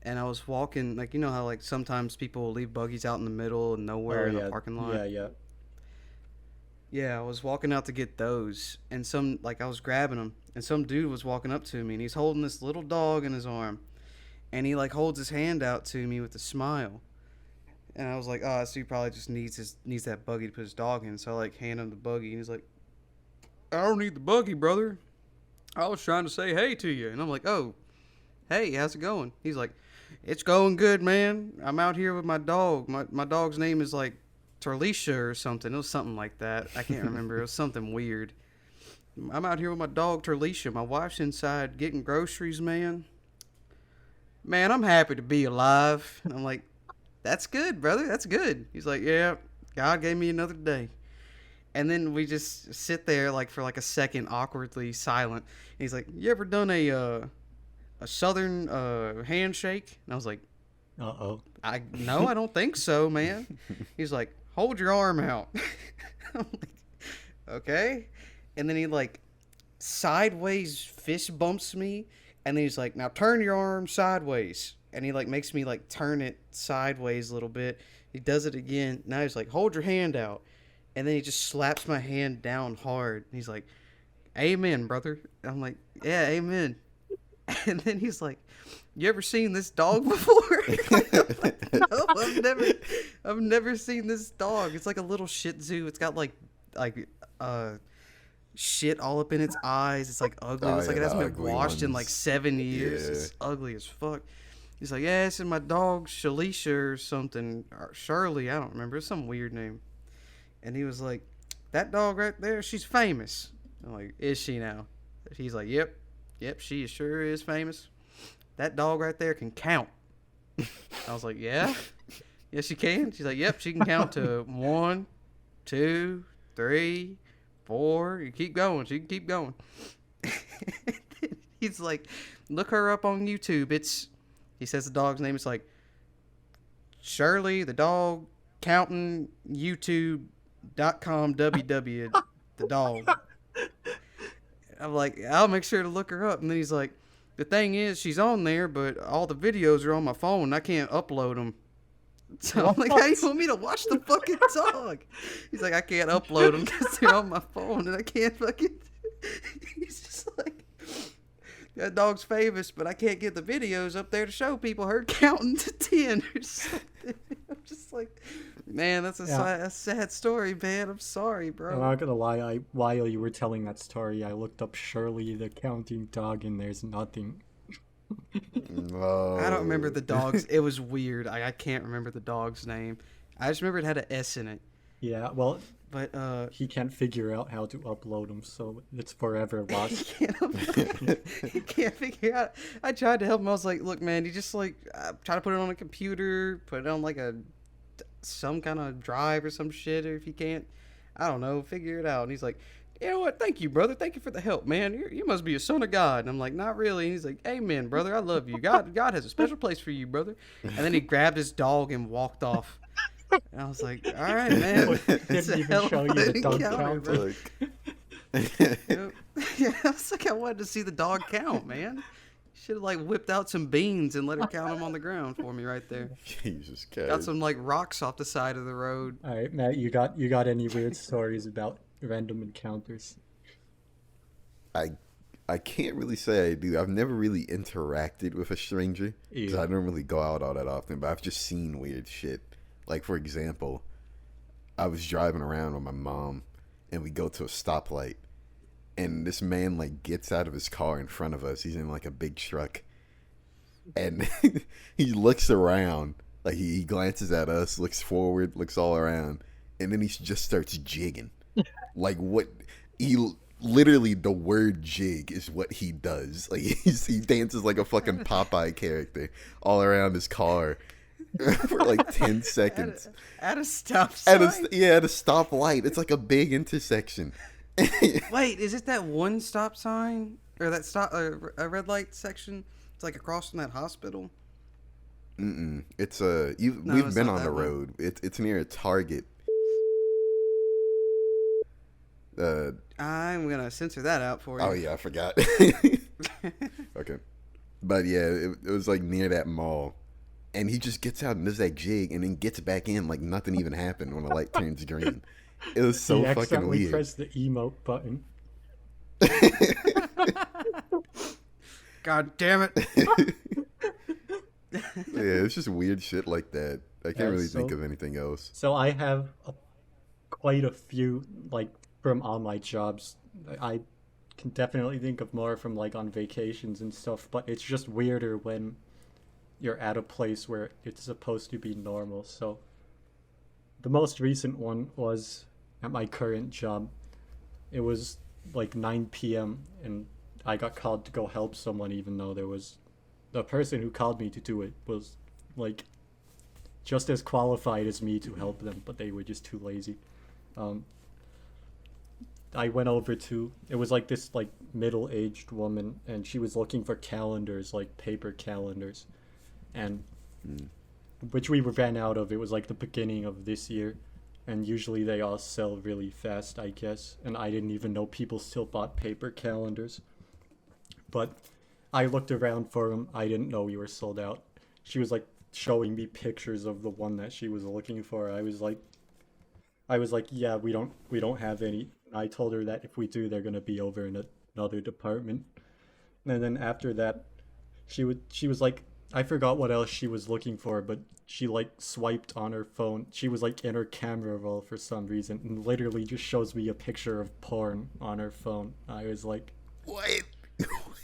and I was walking. Like, you know how like sometimes people will leave buggies out in the middle and nowhere in yeah, the parking lot. yeah. Yeah, I was walking out to get those, and I was grabbing them, and some dude was walking up to me, and he's holding this little dog in his arm, and he like holds his hand out to me with a smile, and I was like, oh, so he probably just needs that buggy to put his dog in, so I like hand him the buggy, and he's like, I don't need the buggy, brother. I was trying to say hey to you, and I'm like, oh, hey, how's it going? He's like, it's going good, man. I'm out here with my dog. My dog's name is like Terlisha or something. It was something like that. I can't remember. It was something weird. I'm out here with my dog Terlisha. My wife's inside getting groceries, man. Man, I'm happy to be alive. And I'm like, that's good, brother. That's good. He's like, yeah, God gave me another day. And then we just sit there like for like a second, awkwardly silent. And he's like, you ever done a southern handshake? And I was like, Uh-oh. no, I don't think so, man. He's like, hold your arm out. I'm like, okay. And then he like sideways fist bumps me, and then he's like, now turn your arm sideways. And he like makes me like turn it sideways a little bit. He does it again. Now he's like, hold your hand out. And then he just slaps my hand down hard. And he's like, amen, brother. I'm like, yeah, amen. And then he's like, you ever seen this dog before? No, I've never seen this dog. It's like a little Shih Tzu. It's got like shit all up in its eyes. It's like ugly. Oh, It's like yeah, it hasn't the been ugly washed in ones. like 7 years. Yeah. It's ugly as fuck. He's like, yeah, it's in my dog Shalisha or something. Or Shirley, I don't remember. It's some weird name. And he was like, that dog right there, she's famous. I'm like, is she now? He's like, yep, she sure is famous. That dog right there can count. I was like, yeah? Yes, she can? She's like, yep, she can count to 1, 2, 3, 4. You keep going. She can keep going. He's like, look her up on YouTube. He says the dog's name is like Shirley, the dog, counting, YouTube.com, WW, the dog. I'm like, I'll make sure to look her up. And then he's like, the thing is, she's on there, but all the videos are on my phone, and I can't upload them. So I'm like, how do you want me to watch the fucking dog? He's like, I can't upload them because they're on my phone, and I can't fucking... He's just like, that dog's famous, but I can't get the videos up there to show people her counting to 10 or something. I'm just like, man, that's a sad story, man. I'm sorry, bro. I'm not gonna lie. While you were telling that story, I looked up Shirley the counting dog, and there's nothing. No. I don't remember the dog's. It was weird. I can't remember the dog's name. I just remember it had an S in it. Yeah, well, But he can't figure out how to upload them, so it's forever he lost. he can't figure out. I tried to help him. I was like, look, man, you just like try to put it on a computer, put it on like some kind of drive or some shit, or if you can't, I don't know, figure it out. And he's like, you know what? Thank you, brother. Thank you for the help, man. You must be a son of God. And I'm like, not really. And he's like, amen, brother. I love you. God has a special place for you, brother. And then he grabbed his dog and walked off. And I was like, all right, man. Didn't It's a even hell show of you an the dog encounter, count. bro. Look. Yep. Yeah, I was like, I wanted to see the dog count, man. Should have like whipped out some beans and let her count them on the ground for me right there. Jesus Christ. Got some like rocks off the side of the road. All right, Matt, you got any weird stories about random encounters? I I can't really say I do. I've never really interacted with a stranger because I don't really go out all that often. But I've just seen weird shit. Like for example, I was driving around with my mom, and we go to a stoplight, and this man like gets out of his car in front of us. He's in like a big truck, and he looks around, like he glances at us, looks forward, looks all around, and then he just starts jigging. Like what he literally the word jig is what he does. Like he dances like a fucking Popeye character all around his car for like 10 seconds At a stop sign. at a stoplight. It's like a big intersection. Wait, is it that one stop sign or that stop a red light section? It's like across from that hospital. It's No, we've it's been not on the that one. road. It's near a Target. I'm gonna censor that out for you. Oh yeah, I forgot. Okay, but yeah, it was like near that mall, and he just gets out and does that jig, and then gets back in like nothing even happened when the light turns green. It was so He fucking accidentally weird. pressed the emote button. God damn it! Yeah, it's just weird shit like that. I can't Yeah, really so- think of anything else. So I have quite a few, like, from all my jobs. I can definitely think of more from, like, on vacations and stuff, but it's just weirder when you're at a place where it's supposed to be normal. So the most recent one was at my current job. It was like 9 p.m. and I got called to go help someone, even though the person who called me to do it was like just as qualified as me to help them, but they were just too lazy. I went over to, it was like this like middle-aged woman, and she was looking for calendars, like paper calendars, and which we ran out of. It was like the beginning of this year, and usually they all sell really fast, I guess, and I didn't even know people still bought paper calendars. But I looked around for them. I didn't know we were sold out. She was like showing me pictures of the one that she was looking for. I was like, yeah, we don't have any. I told her that if we do, they're gonna be over in another department. And then after that, she was like, I forgot what else she was looking for, but she like swiped on her phone. She was like in her camera roll for some reason, and literally just shows me a picture of porn on her phone. I was like, What?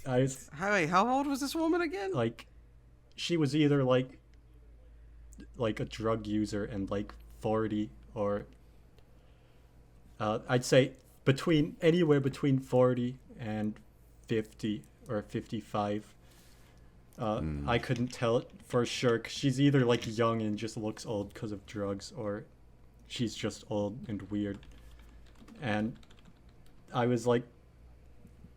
I was How old was this woman again? like, she was either like a drug user and like 40, or I'd say anywhere between 40 and 50 or 55. I couldn't tell it for sure, 'cause she's either like young and just looks old because of drugs, or she's just old and weird. And I was like,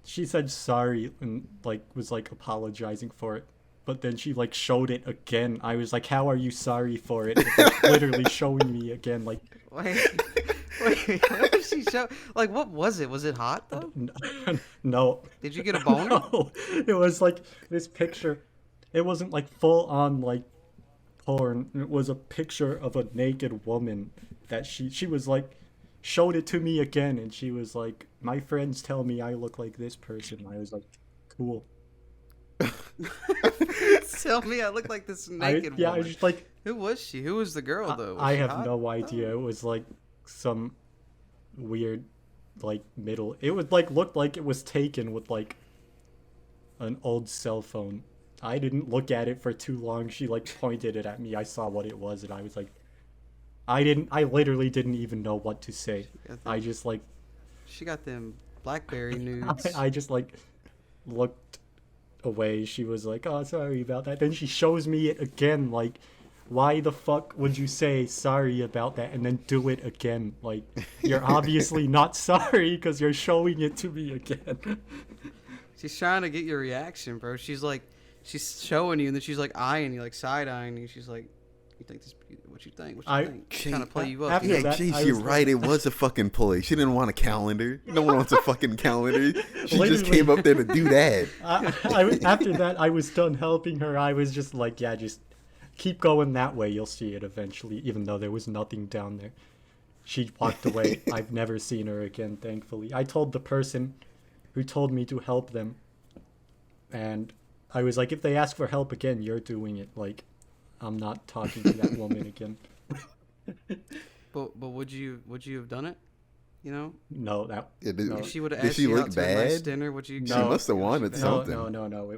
she said sorry and like was like apologizing for it, but then she like showed it again. I was like, how are you sorry for it? It's like, literally showing me again, like, Wait, what did she show? Like, what was it? Was it hot though? no. Did you get a boner? No, it was like this picture. It wasn't like full on like porn. It was a picture of a naked woman that she was like, showed it to me again, and she was like, my friends tell me I look like this person. I was like, cool. Tell me I look like this naked I woman. was just like, Who was she? Who was the girl though? Was I she have hot? no idea. It was like some weird, like middle. It would like looked like it was taken with like an old cell phone. I didn't look at it for too long. She like pointed it at me. I saw what it was, and I was like, I literally didn't even know what to say. I just like, She got them BlackBerry nudes. I just like looked away. She was like, oh, sorry about that. Then she shows me it again. Like, why the fuck would you say sorry about that and then do it again? Like, you're obviously not sorry because you're showing it to me again. She's trying to get your reaction, bro. She's like, she's showing you, and then she's like eyeing you, like side eyeing you. She's like, "You think this? What you think? What you think?" She's trying to play you up. after you know? Yeah, that, jeez, I you're was right. It was a fucking play. She didn't want a calendar. No one wants a fucking calendar. She just Literally. came up there to do that. After that, I was done helping her. I was just like, yeah, just keep going that way. You'll see it eventually, even though there was nothing down there. She walked away. I've never seen her again, thankfully. I told the person who told me to help them And I was like, if they ask for help again, you're doing it. Like, I'm not talking to that woman again. But would you have done it? You know, No, that Did, no. if she would have did asked she you look out to a nice bad? dinner, would you? She No. must have wanted bad. something. No.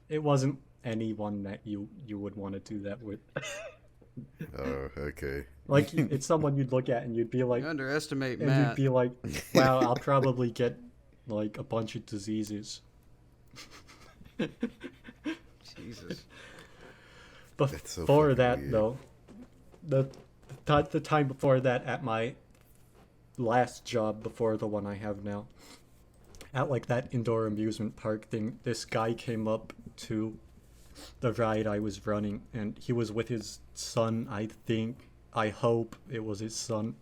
It wasn't anyone that you would want to do that with. Oh, okay. Like, it's someone you'd look at and you'd be like, You underestimate and you'd Matt. be like, wow, I'll probably get like a bunch of diseases. Jesus. That's so Before fucking that, weird. though, the time before that, at my last job before the one I have now, at like that indoor amusement park thing, this guy came up to the ride I was running, and he was with his son. I hope it was his son.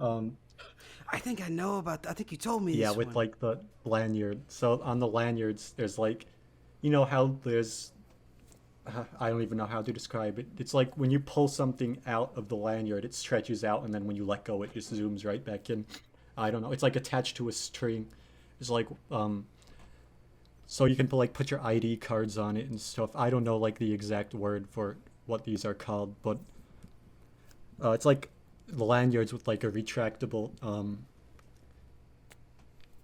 I think I know about that. I think you told me Yeah, this with one. like the lanyard. So on the lanyards, there's like, you know how there's, I don't even know how to describe it. It's like when you pull something out of the lanyard, it stretches out, and then when you let go, it just zooms right back in. I don't know. It's like attached to a string. It's like, so you can like put your ID cards on it and stuff. I don't know like the exact word for what these are called, but it's like the lanyards with like a retractable,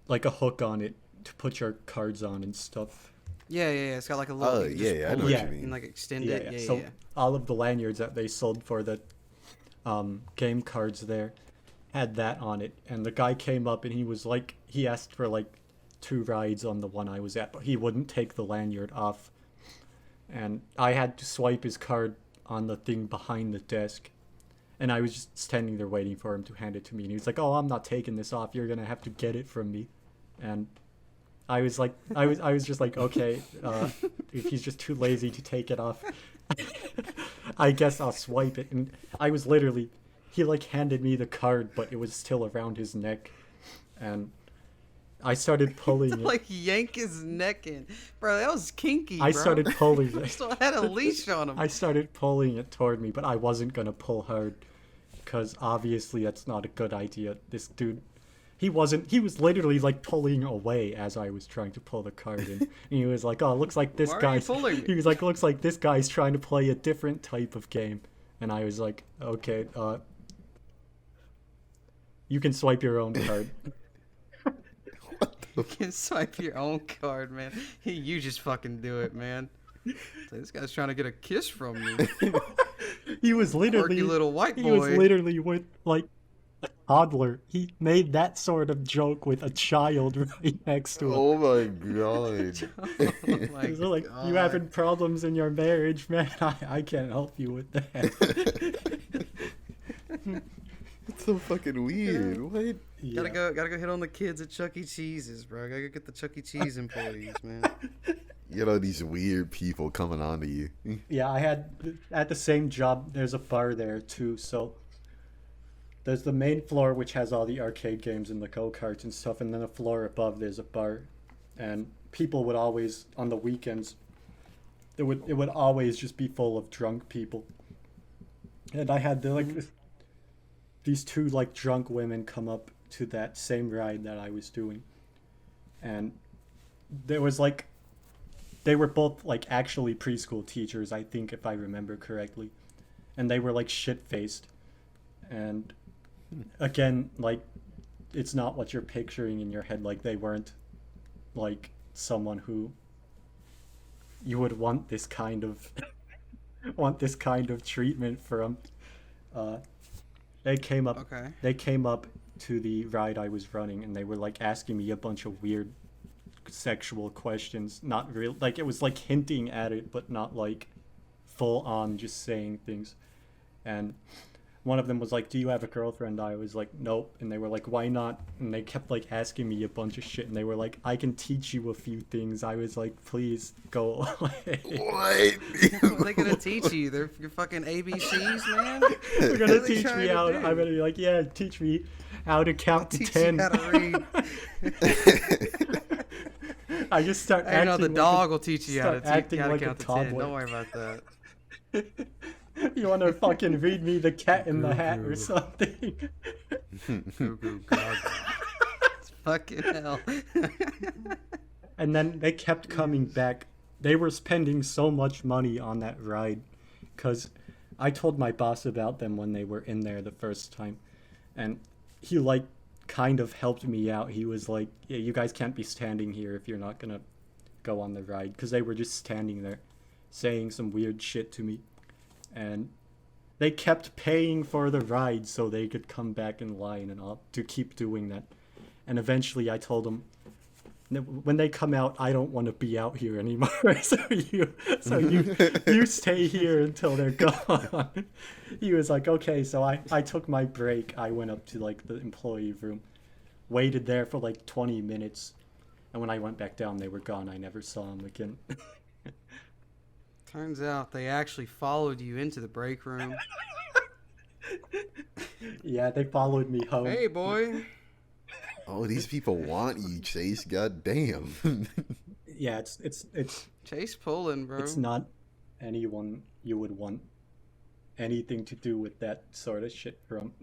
like a hook on it to put your cards on and stuff. Yeah. It's got like a little. Oh, you can just yeah, I know pull what it you mean. And like extend Yeah, it. yeah. Yeah, So yeah. all of the lanyards that they sold for the game cards there had that on it, and the guy came up and he was like, he asked for like 2 rides on the one I was at, but he wouldn't take the lanyard off, and I had to swipe his card on the thing behind the desk, and I was just standing there waiting for him to hand it to me, and he was like, "Oh, I'm not taking this off. You're gonna have to get it from me," and I was like, I was just like, okay, if he's just too lazy to take it off, I guess I'll swipe it. And I was literally, he like handed me the card, but it was still around his neck, and I started pulling it. Like yank his neck in, bro. That was kinky. I bro. started pulling it. Still had a leash on him. I started pulling it toward me, but I wasn't gonna pull hard, because obviously that's not a good idea. This dude, he was literally like pulling away as I was trying to pull the card in. And he was like, "Oh, it looks like this Why are you guy's." pulling me? He was like, "Looks like this guy's trying to play a different type of game." And I was like, "Okay, you can swipe your own card." You can swipe your own card, man. You just fucking do it, man. It's like, this guy's trying to get a kiss from you. He was literally Quirky little white He was boy. literally with like a toddler. He made that sort of joke with a child right next to him. Oh my god. Oh my He's like, God. "You having problems in your marriage, man? I can't help you with that." It's so fucking weird. What? Yeah. Gotta go hit on the kids at Chuck E. Cheese's, bro. Gotta go get the Chuck E. Cheese employees, man. You know, these weird people coming on to you. Yeah, I had at the same job. There's a bar there too. So there's the main floor, which has all the arcade games and the go-karts and stuff, and then a floor above there's a bar, and people would always on the weekends. It would always just be full of drunk people, and I had these 2 like drunk women come up to that same ride that I was doing, and there was like, they were both like actually preschool teachers, I think, if I remember correctly, and they were like shit-faced, and again, like, it's not what you're picturing in your head. Like, they weren't like someone who you would want this kind of treatment from. They came up Okay. they came up to the ride I was running, and they were like asking me a bunch of weird sexual questions. Not real, like, it was like hinting at it, but not like full on just saying things. And one of them was like, "Do you have a girlfriend?" I was like, "Nope." And they were like, "Why not?" And they kept like asking me a bunch of shit, and they were like, "I can teach you a few things." I was like, "Please go away." What? What are they gonna teach you? They're your fucking ABCs, man. They're What gonna are they teach trying me to how. do? I'm gonna be like, "Yeah, teach me how to count to Teach 10. you how to read. I just start I acting know the like dog will teach you how to, start acting how to like a count to 10. toddler. Don't worry about that. You want to fucking read me the Cat in the Hat or something? Goo goo gaga. Fucking hell. And then they kept coming back. They were spending so much money on that ride because I told my boss about them when they were in there the first time. And he, like, kind of helped me out. He was like, yeah, you guys can't be standing here if you're not going to go on the ride. Because they were just standing there saying some weird shit to me. And they kept paying for the ride so they could come back in line and all, to keep doing that. And eventually I told them, when they come out, I don't want to be out here anymore. so you stay here until they're gone. He was like, okay. So I took my break. I went up to like the employee room, waited there for like 20 minutes. And when I went back down, they were gone. I never saw them again. Turns out they actually followed you into the break room. Yeah, they followed me home. Hey, boy. Oh, these people want you, Chase. God damn. Yeah, it's Chase pulling, bro. It's not anyone you would want anything to do with that sort of shit from.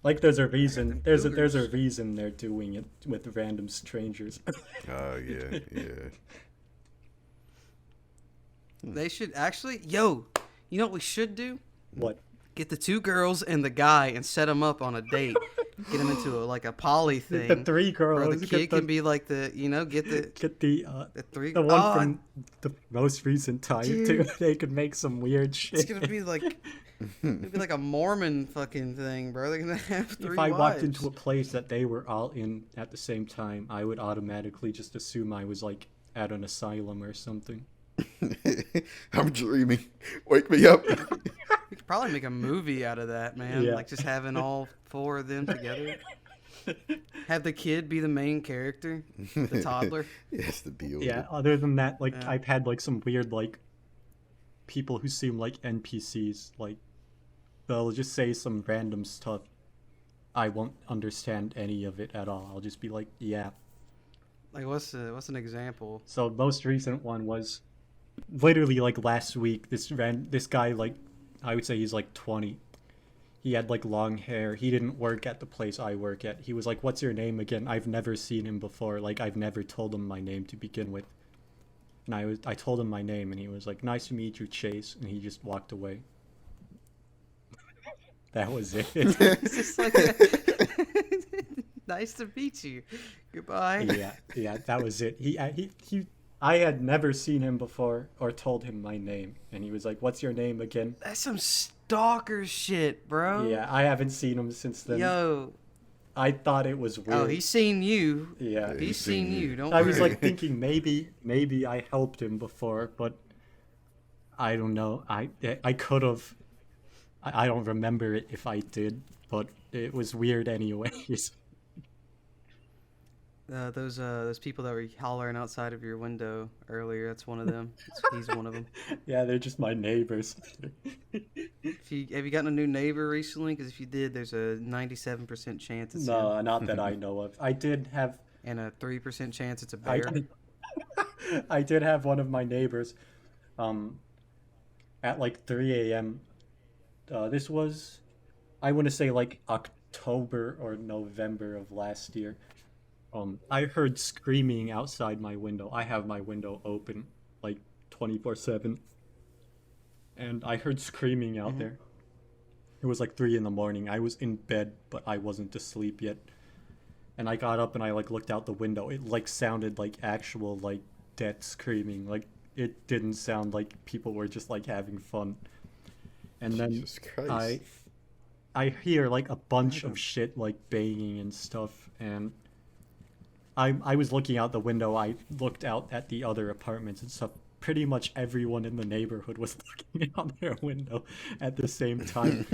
Like, there's a reason. There's a reason they're doing it with random strangers. Oh yeah, yeah. They should actually, yo, you know what we should do? What? Get the two girls and the guy and set them up on a date. Get them into a poly thing. The three girls. Where the kid can be like the three. the one from the most recent time dude. too. They could make some weird shit. It's gonna be like a Mormon fucking thing, bro. They're gonna have three If I walked wives. into a place that they were all in at the same time, I would automatically just assume I was like at an asylum or something. I'm dreaming. Wake me up. You could probably make a movie out of that, man. Yeah. Like just having all four of them together. Have the kid be the main character, the toddler. Yes, the deal. Yeah. Other than that, like I've had like some weird like people who seem like NPCs. Like they'll just say some random stuff. I won't understand any of it at all. I'll just be like, yeah. Like what's an example? So most recent one was literally like last week. This guy, like I would say he's like 20. He had like long hair. He didn't work at the place I work at. He was like, "What's your name again?" I've never seen him before. Like I've never told him my name to begin with. And I told him my name and he was like, "Nice to meet you, Chase." And he just walked away. That was it. It's just like nice to meet you. Goodbye. Yeah, that was it. I had never seen him before or told him my name, and he was like, "What's your name again?" That's some stalker shit, bro. Yeah, I haven't seen him since then. Yo. I thought it was weird. Oh, he's seen you. Yeah. He's seen you. Don't I worry. was like thinking maybe I helped him before, but I don't know. I could have. I don't remember it if I did, but it was weird anyways. Those people that were hollering outside of your window earlier, that's one of them. He's one of them. Yeah, they're just my neighbors. Have you gotten a new neighbor recently? Because if you did, there's a 97% chance it's him. No, not that I know of. I did have And a 3% chance it's a bear. I did have one of my neighbors at like 3 a.m. This was, I want to say like October or November of last year. I heard screaming outside my window. I have my window open like 24/7. And I heard screaming out there. It was like 3 a.m. I was in bed, but I wasn't asleep yet. And I got up and I like looked out the window. It like sounded like actual like death screaming. Like it didn't sound like people were just like having fun. And then Jesus Christ. I hear like a bunch of shit like banging and stuff, and I was looking out the window. I looked out at the other apartments and stuff. Pretty much everyone in the neighborhood was looking out their window at the same time.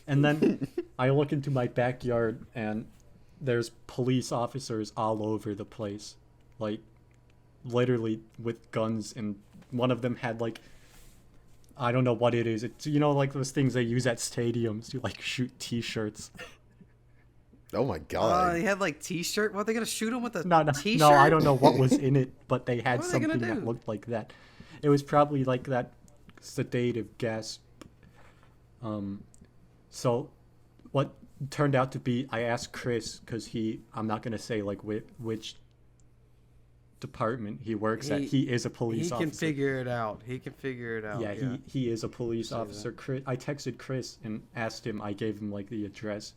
And then I look into my backyard and there's police officers all over the place. Like literally with guns, and one of them had like, I don't know what it is. It's, you know, like those things they use at stadiums to like shoot t-shirts. Oh my god. They had like t-shirt. What are they gonna shoot him with a No, t-shirt? no, I don't know what was in it, but they had What are they gonna something that do? looked like that. It was probably like that sedative gas. So what turned out to be, I asked Chris because I'm not gonna say like which department he works at. He is a police He officer. can figure it out. He can figure it out. Yeah, Yeah. he is a police Say officer. Chris, I texted Chris and asked him. I gave him like the address,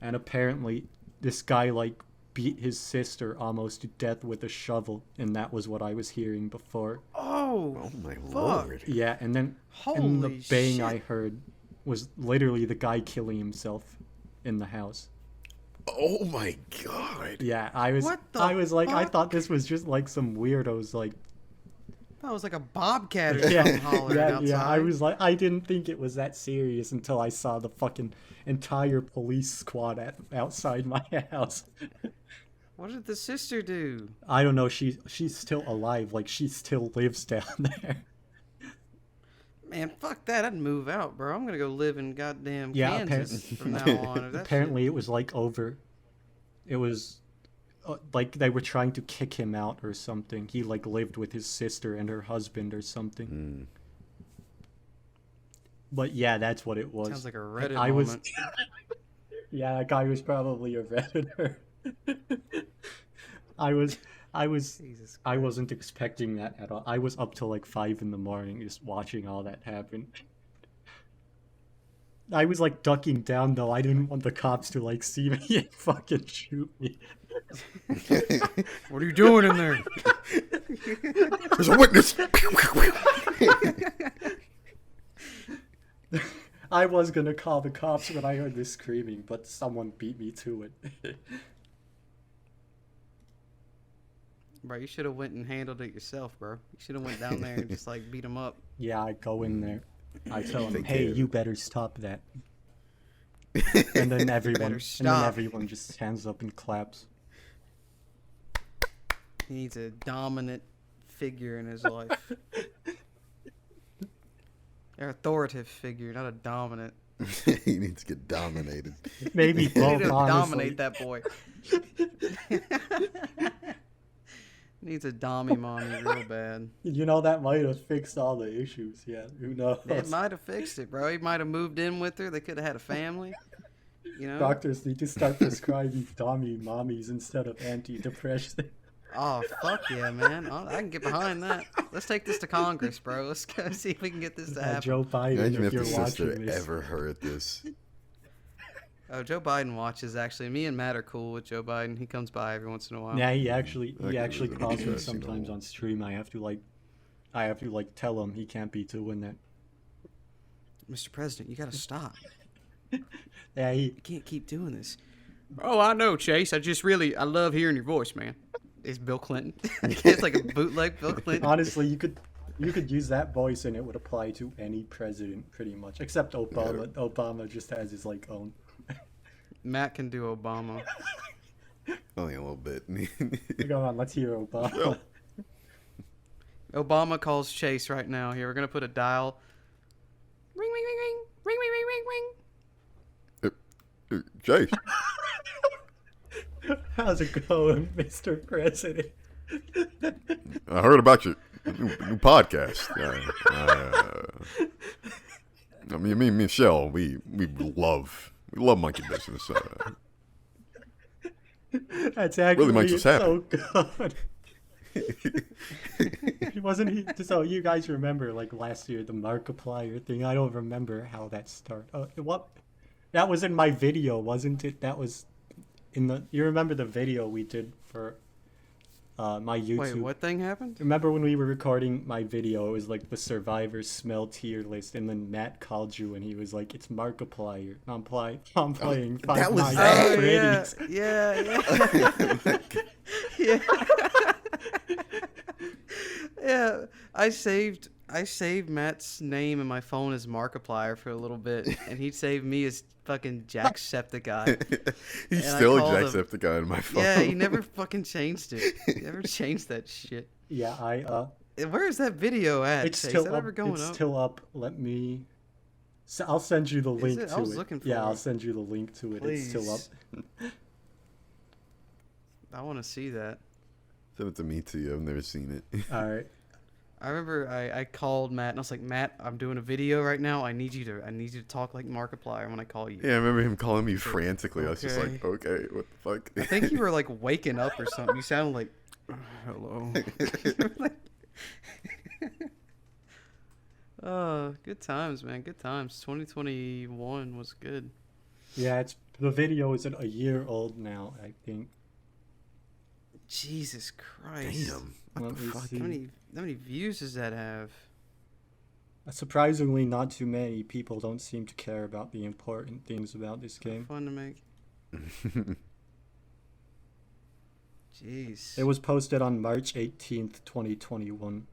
and apparently this guy like beat his sister almost to death with a shovel, and that was what I was hearing before. Oh my fuck. lord. Yeah, and then and the Holy bang shit. I heard was literally the guy killing himself in the house. Oh my god. Yeah, I was What the like, I fuck? thought this was just like some weirdos like That was like a bobcat or yeah, something hollering outside. yeah. I was like, I didn't think it was that serious until I saw the fucking entire police squad outside my house. What did the sister do? I don't know. She's still alive. Like she still lives down there. Man, fuck that. I'd move out, bro. I'm gonna go live in goddamn Yeah, Kansas from now on. If that Apparently, it was like over. It was like they were trying to kick him out or something. He like lived with his sister and her husband or something. But yeah, that's what it was. Sounds like a Reddit I moment. Yeah, that guy was probably a redditor. I was Jesus I wasn't expecting that at all. I was up till like 5 a.m. just watching all that happen. I was like ducking down though. I didn't want the cops to like see me and fucking shoot me. What are you doing in there? There's a witness. I was gonna call the cops when I heard this screaming, but someone beat me to it. Bro, you should have went and handled it yourself, bro. You should have went down there and just like beat him up. Yeah, I go in there. I tell them, Take "Hey, care of you it." better stop that." And then everyone just stands up and claps. He needs a dominant figure in his life. An authoritative figure, not a dominant. He needs to get dominated. Maybe You need both, to honestly. dominate that boy. Needs a dommy mommy real bad. You know, that might have fixed all the issues. Yeah, who knows? It might have fixed it, bro. He might have moved in with her. They could have had a family. You know? Doctors need to start prescribing dummy mommies instead of antidepressants. Oh, fuck yeah, man. I can get behind that. Let's take this to Congress, bro. Let's go see if we can get this to happen. Joe Biden, Imagine if if you're the sister watching this. ever heard this. Oh, Joe Biden watches, actually. Me and Matt are cool with Joe Biden. He comes by every once in a while. Yeah, he actually was an calls me interesting sometimes little- on stream. I have to tell him he can't be doing that. Mr. President, you gotta stop. Yeah, You can't keep doing this. Oh, I know, Chase. I love hearing your voice, man. It's Bill Clinton. It's like a bootleg Bill Clinton. honestly, you could use that voice and it would apply to any president pretty much, except Obama. Obama just has his like own. Matt can do Obama. Only a little bit. Come on, let's hear Obama. Obama calls Chase right now. Here, we're gonna put a dial. Ring, ring, ring, ring, ring, ring, ring, ring, ring. Chase. How's it going, Mr. President? I heard about your new podcast. Me and Michelle, we love Monkey Business. That's actually makes us so good. Wasn't he? So you guys remember like last year the Markiplier thing? I don't remember how that started. What? That was in my video, wasn't it? That was in the. You remember the video we did for my YouTube? Wait, what thing happened? Remember when we were recording my video? It was like the Survivor smell tier list, and then Matt called you and he was like, "It's Markiplier." I'm playing Five that was Nights that? at Oh, yeah, Freddy's. yeah. Yeah, I saved Matt's name in my phone as Markiplier for a little bit, and he saved me as fucking Jacksepticeye. He's And I still a called him. Jacksepticeye in my phone. Yeah, he never fucking changed it. He never changed that shit. Yeah, Where is that video at? it's Chase? still Is that up. ever going It's up? still up. Let me. I'll send you the link it? to I was it. looking for Yeah, I'll it. send you the link to it. It's still up. Please. I want to see that. Send it to me too. I've never seen it. All right. I remember I called Matt and I was like, Matt, I'm doing a video right now. I need you to talk like Markiplier when I call you. Yeah, I remember him calling me frantically. I was just like, Okay. okay, what the fuck? I think you were like waking up or something. You sounded like, hello. Oh, good times, man. Good times. 2021 was good. Yeah, the video is a year old now, I think. Jesus Christ. Damn. What Let the me fuck? see. How many views does that have? Surprisingly, not too many people don't seem to care about the important things about this game. Fun to make. Jeez. It was posted on March 18th, 2021.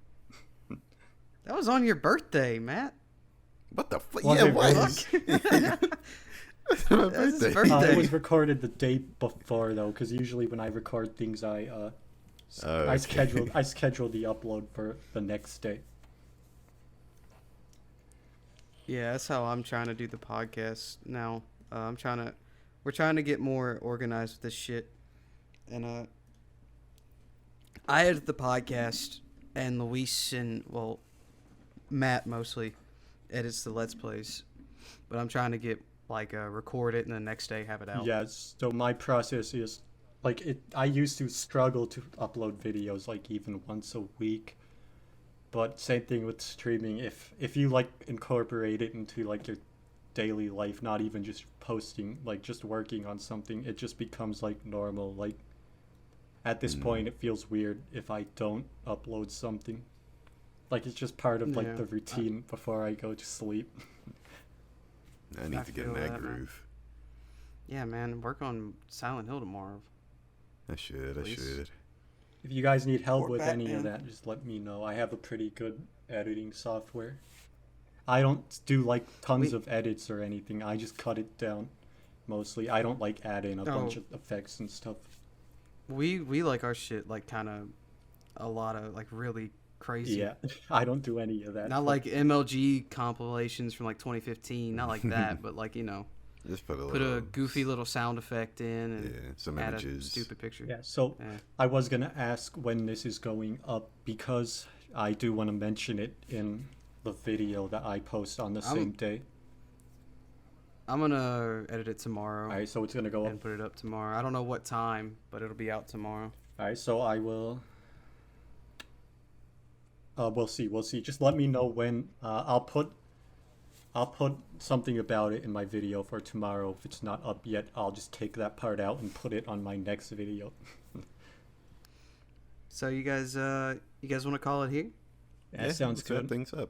That was on your birthday, Matt. What the fuck? Was Yeah, it what? really? That's my That's his birthday. birthday. It was recorded the day before though, because usually when I record things, I okay. schedule the upload for the next day. Yeah, that's how I'm trying to do the podcast now. We're trying to get more organized with this shit. And I edit the podcast, and Luis and, well, Matt mostly edits the Let's Plays. But I'm trying to get, like, record it and the next day have it out. Yes, so my process is, I used to struggle to upload videos, like, even once a week. But same thing with streaming. If you, like, incorporate it into, like, your daily life, not even just posting, like, just working on something, it just becomes, like, normal. Like, at this point, it feels weird if I don't upload something. Like, it's just part of, like, Yeah. the routine before I go to sleep. I need I to get in feel that that, man. groove. Yeah, man, work on Silent Hill tomorrow. I should. Please. If you guys need help Or with any of Batman. that, just let me know. I have a pretty good editing software. I don't do like tons of edits or anything. I just cut it down mostly. I don't like add in a bunch of effects and stuff. We like our shit, like, kind of a lot of, like, really crazy. Yeah, I don't do any of that. Not like MLG compilations from, like, 2015. Not like that, but, like, you know, Just put put a goofy little sound effect in and Yeah, some add a images. stupid picture. Yeah, so Yeah. I was gonna ask when this is going up because I do want to mention it in the video that I post on the same day. I'm gonna edit it tomorrow Alright, so it's gonna go up. and put it up tomorrow. I don't know what time, but it'll be out tomorrow. Alright, so I will. We'll see. Just let me know when. I'll put something about it in my video for tomorrow. If it's not up yet, I'll just take that part out and put it on my next video. So you guys want to call it here? That sounds let's wrap good. things up.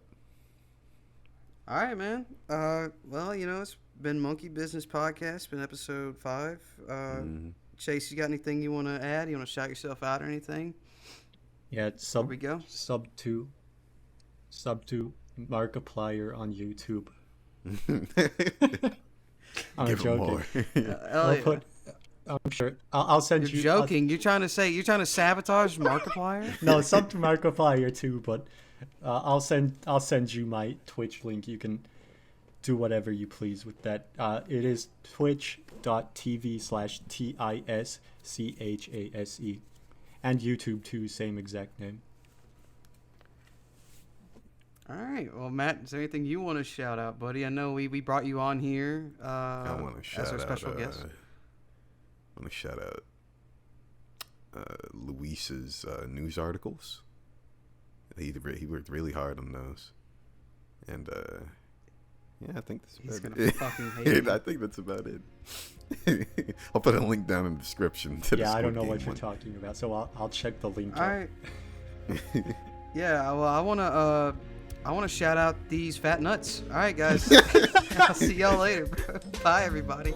All right, man. Well, you know, it's been Monkey Business Podcast. Been episode 5. Chase, you got anything you want to add? You want to shout yourself out or anything? Yeah, it's There we go. sub to Markiplier on YouTube. I'm Give 'em joking. more. I'll put. I'm sure. I'll send You're you. joking. You're trying to sabotage Markiplier? No, sub to Markiplier too, but I'll send you my Twitch link. You can do whatever you please with that. It is twitch.tv/TISCHASE, and YouTube too, same exact name. All right. Well, Matt, is there anything you want to shout out, buddy? I know we brought you on here I want to shout as our out. special guest. I want to shout out Luis's news articles. He worked really hard on those, and yeah, I think that's He's about gonna it. fucking hate me. I think that's about it. I'll put a link down in the description to the Yeah, I don't Squid know Game what you're one. talking about, so I'll check the link. All out. right. Yeah. Well, I wanna shout out these fat nuts. All right, guys. I'll see y'all later. Bye, everybody.